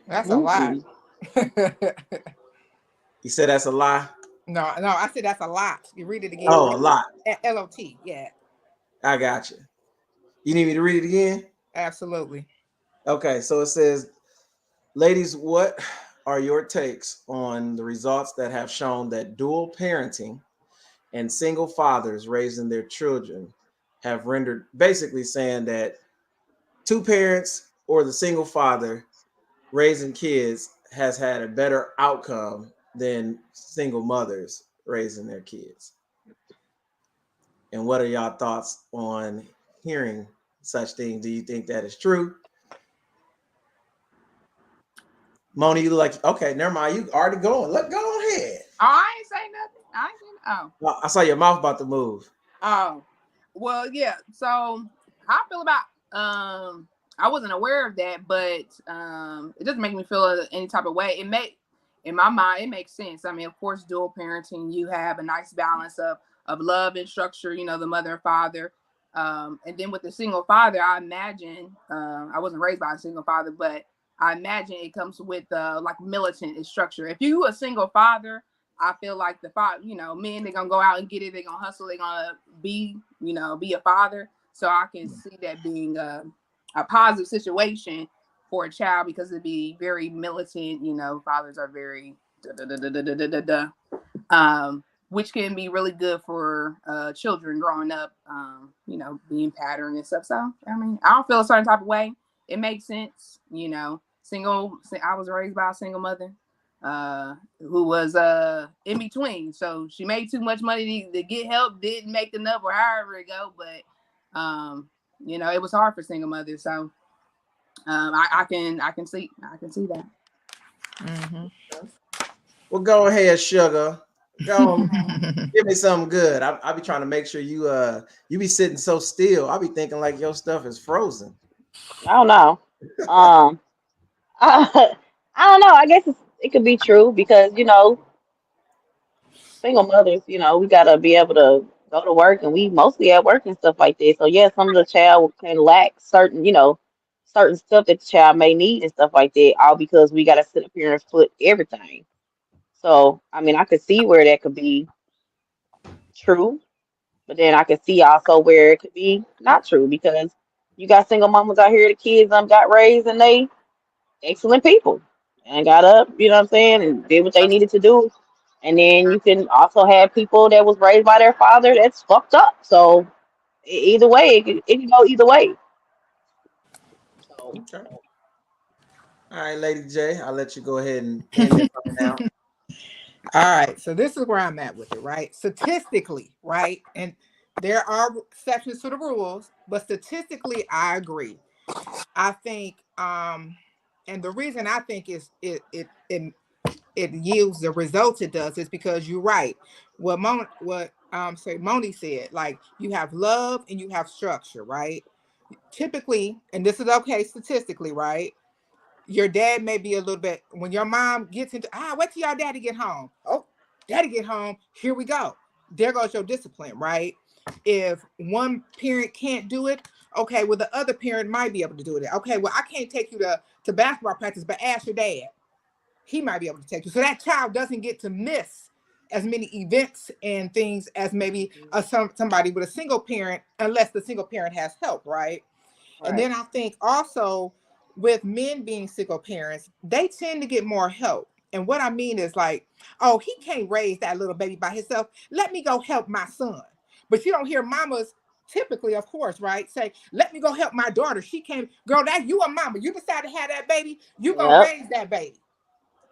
C: That's a lot.
A: You said that's a lie?
C: No, I said that's a lot. You read it again.
A: Oh, a lot.
C: L-O-T, yeah.
A: I got you. You need me to read it again?
C: Absolutely.
A: Okay, so it says, ladies, what are your takes on the results that have shown that dual parenting and single fathers raising their children have rendered, basically saying that two parents or the single father raising kids has had a better outcome than single mothers raising their kids? And what are y'all thoughts on hearing such things? Do you think that is true? Moni, you like, okay, never mind. You already going. Go ahead.
B: Oh, I ain't say nothing. I ain't saying,
A: I saw your mouth about to move.
B: Oh, well, yeah. So how I feel about I wasn't aware of that, but it doesn't make me feel any type of way. In my mind, it makes sense. I mean, of course, dual parenting, you have a nice balance of love and structure, you know, the mother and father. And then with the single father, I imagine I wasn't raised by a single father, but I imagine it comes with like militant structure. If you a single father, I feel like the father, you know, men, they're gonna go out and get it, they're gonna hustle, they're gonna be a father. So I can see that being a positive situation for a child because it'd be very militant, you know, fathers are very which can be really good for children growing up, you know, being patterned and stuff. So I mean, I don't feel a certain type of way. It makes sense, you know. I was raised by a single mother who was in between. So she made too much money to get help, didn't make enough, or however it go. But you know, it was hard for single mothers. So I can see that.
C: Mm-hmm.
A: Well, go ahead, sugar. Go give me something good. I'll be trying to make sure you be sitting so still. I'll be thinking like your stuff is frozen.
E: I don't know. I, I don't know. I guess it could be true because, you know, single mothers, you know, we gotta be able to go to work and we mostly at work and stuff like that. So yeah, some of the child can lack certain, you know, certain stuff that the child may need and stuff like that, all because we gotta sit up here and foot everything. So I mean I could see where that could be true, but then I could see also where it could be not true because you got single mamas out here, the kids got raised and they excellent people and got up, you know what I'm saying, and did what they needed to do. And then you can also have people that was raised by their father that's fucked up. So either way, it can go either way. So
A: Okay. All right, Lady J, I'll let you go ahead and end this now.
C: All right, so this is where I'm at with it, right? Statistically, right? And there are exceptions to the rules, but statistically, I agree. I think, and the reason I think is it yields the results it does is because you're right. Moni said, like you have love and you have structure, right? Typically, and this is okay statistically, right? Your dad may be a little bit when your mom gets into wait till your daddy get home. Oh, daddy get home. Here we go. There goes your discipline, right? If one parent can't do it, okay, well the other parent might be able to do it. Okay, well I can't take you to basketball practice, but ask your dad. He might be able to take you. So that child doesn't get to miss as many events and things as maybe somebody with a single parent, unless the single parent has help, right? And then I think also with men being single parents, they tend to get more help. And what I mean is like, oh, he can't raise that little baby by himself. Let me go help my son. But you don't hear mamas typically, of course, right? Say, let me go help my daughter. She came, girl, that you a mama. You decided to have that baby. You gonna raise that baby.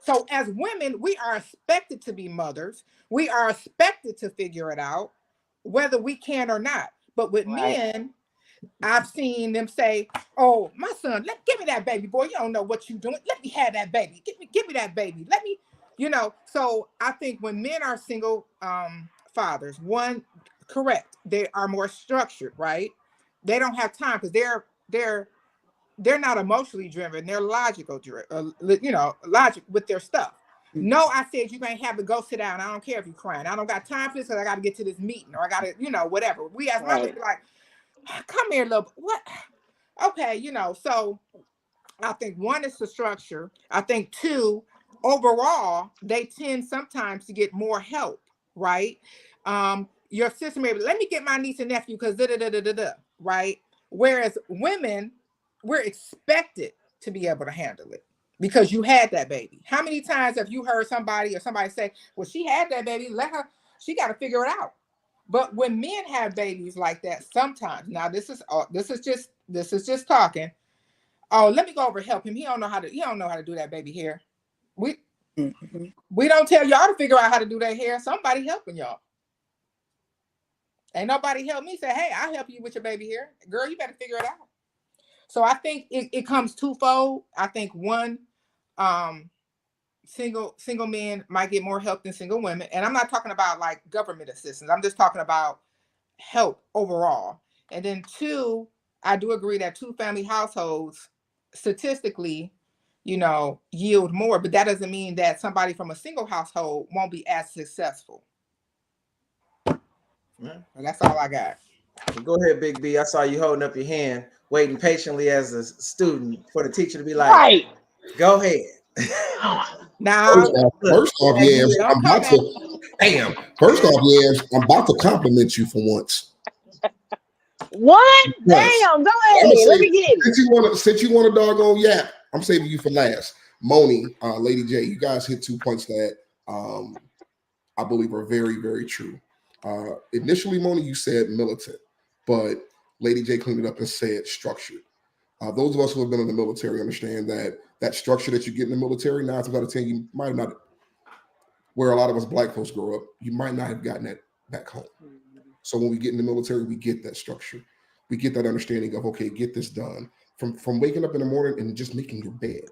C: So as women, we are expected to be mothers. We are expected to figure it out, whether we can or not. But with men, I've seen them say, "Oh, my son, give me that baby, boy. You don't know what you're doing. Let me have that baby. Give me that baby. Let me, you know." So I think when men are single fathers, one, correct, they are more structured, right? They don't have time because they're not emotionally driven. They're logical driven, logic with their stuff. No, I said you ain't have to go sit down. I don't care if you're crying. I don't got time for this because I got to get to this meeting or I got to, whatever. We as my baby like, come here, little what? Okay, so I think one is the structure. I think two, overall, they tend sometimes to get more help, right? Your sister maybe, let me get my niece and nephew because right? Whereas women, we're expected to be able to handle it because you had that baby. How many times have you heard somebody say, well, she had that baby, she got to figure it out. But when men have babies like that, sometimes, now this is just talking. Oh, let me go over and help him. He don't know how to do that baby hair. We don't tell y'all to figure out how to do that hair. Somebody helping y'all. Ain't nobody help me say, hey, I'll help you with your baby hair. Girl, you better figure it out. So I think it comes twofold. I think one, single men might get more help than single women. And I'm not talking about like government assistance. I'm just talking about help overall. And then two, I do agree that two family households statistically, yield more, but that doesn't mean that somebody from a single household won't be as successful. And that's all I got.
A: Go ahead, Big B. I saw you holding up your hand, waiting patiently as a student for the teacher to be like,
E: right,
A: go ahead.
C: Now,
F: first off, Yams, I'm about to compliment you for once.
E: What? Damn, go ahead. Let me get it.
F: Since you want a doggone yap, I'm saving you for last. Moni, Lady J, you guys hit 2 points that I believe are very, very true. Initially, Moni, you said militant, but Lady J cleaned it up and said structured. Those of us who have been in the military understand that structure that you get in the military, 9 times out of 10, you might have not, where a lot of us Black folks grow up, you might not have gotten that back home. So when we get in the military, we get that structure. We get that understanding of, okay, get this done. From waking up in the morning and just making your bed.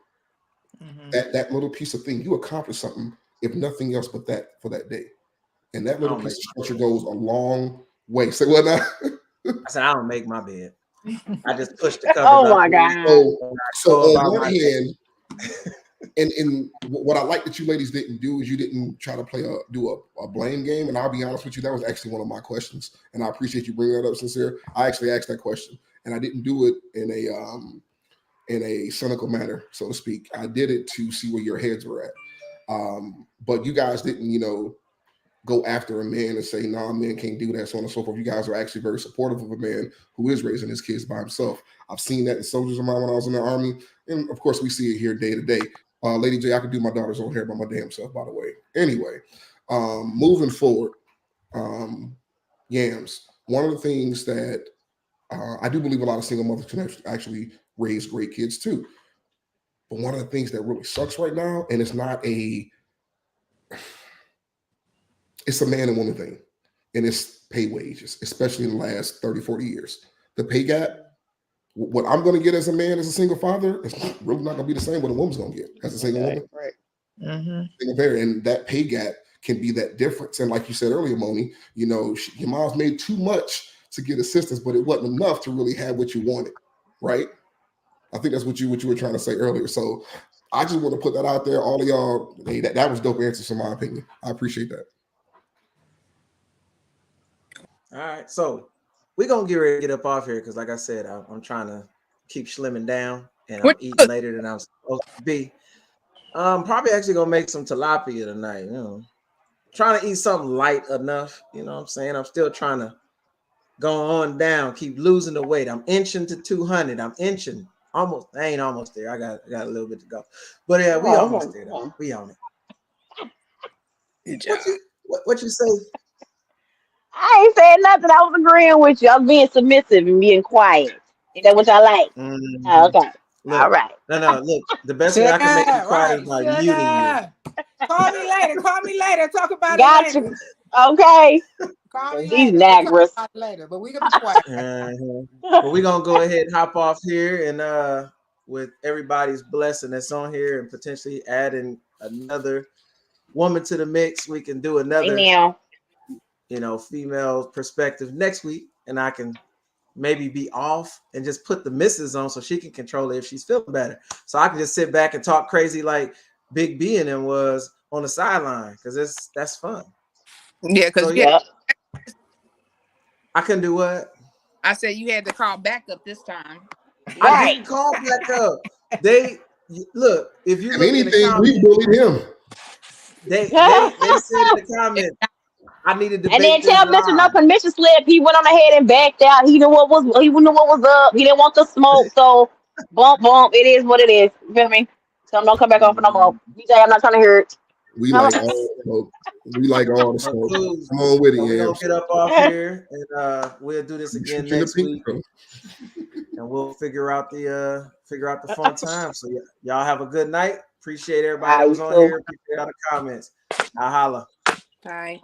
F: That little piece of thing, you accomplish something, if nothing else but that for that day. And that little piece of structure goes a long way. Say what now?
A: I said, I don't make my bed. I just push the covers.
E: Oh my God.
F: So on one hand, and what I like that you ladies didn't do is you didn't try to do a blame game. And I'll be honest with you, that was actually one of my questions. And I appreciate you bringing that up, Sincere. I actually asked that question, and I didn't do it in a cynical manner, so to speak. I did it to see where your heads were at. But you guys didn't, go after a man and say, nah, man can't do that, so on and so forth. You guys are actually very supportive of a man who is raising his kids by himself. I've seen that in soldiers of mine when I was in the Army. And of course, we see it here day to day. Lady J, I could do my daughter's own hair by my damn self, by the way. Anyway, moving forward, Yams, one of the things that I do believe a lot of single mothers can actually raise great kids too. But one of the things that really sucks right now, and it's a man and woman thing, and it's pay wages, especially in the last 30, 40 years. The pay gap, what I'm going to get as a man, as a single father, is really not going to be the same what a woman's going to get as a single woman.
C: Right.
F: Single parent, and that pay gap can be that difference. And like you said earlier, Moni, your mom's made too much to get assistance, but it wasn't enough to really have what you wanted, right? I think that's what you were trying to say earlier. So I just want to put that out there. All of y'all, hey, that was dope answers in my opinion. I appreciate that.
A: All right, so we're gonna get ready to get up off here because, like I said, I'm trying to keep slimming down, and I'm eating later than I'm supposed to be. Probably actually gonna make some tilapia tonight. Trying to eat something light enough. You know what I'm saying? I'm still trying to go on down, keep losing the weight. I'm inching to 200. I'm inching almost. I ain't almost there. I got a little bit to go, but yeah, we almost there. Though. We on it.
B: Good job.
A: What you say?
E: I ain't saying nothing. I was agreeing with you. I was being submissive and being quiet. Is that what y'all like?
A: Mm-hmm.
E: Okay.
A: Look,
E: all right.
A: No. Look, the best way I can make you quiet is by muting you.
C: Call me later. Talk about
E: Got
C: it later.
E: you. Okay.
C: Call me
E: These
C: later. We'll talk
E: Nagras.
C: about it later, but we gonna be quiet.
A: But we're gonna go ahead and hop off here, and with everybody's blessing that's on here, and potentially adding another woman to the mix, we can do
E: Hey
A: another,
E: now.
A: female perspective next week, and I can maybe be off and just put the missus on so she can control it if she's feeling better. So I can just sit back and talk crazy like Big B and them was on the sideline, because that's fun.
B: Yeah, because
A: So yeah,
E: Yep.
A: I can do what?
B: I said you had to call backup this time.
A: I
E: Right.
A: didn't call back up. They look, if you
F: If
A: look in the
F: anything, we
A: comments,
F: bullied him.
A: they said in the comments, I needed to
E: And then
A: debate this
E: tell Mr. No
A: live.
E: Permission slip. He went on ahead and backed out. He knew what was up. He didn't want the smoke. So bump. It is what it is. You feel me? So don't come back on for no more. DJ, I'm not trying to hear it.
F: We
E: No.
F: like all the smoke. We like all the smoke.
A: Cool.
F: Come on with it,
A: So we're gonna
F: Yams.
A: get up off here, and we'll do this
F: We
A: again
F: shoot you in the
A: next
F: pinky
A: week,
F: toe.
A: and we'll figure out the fun time. So y'all have a good night. Appreciate everybody that was on here. Appreciate all the comments. I'll holla.
B: Bye.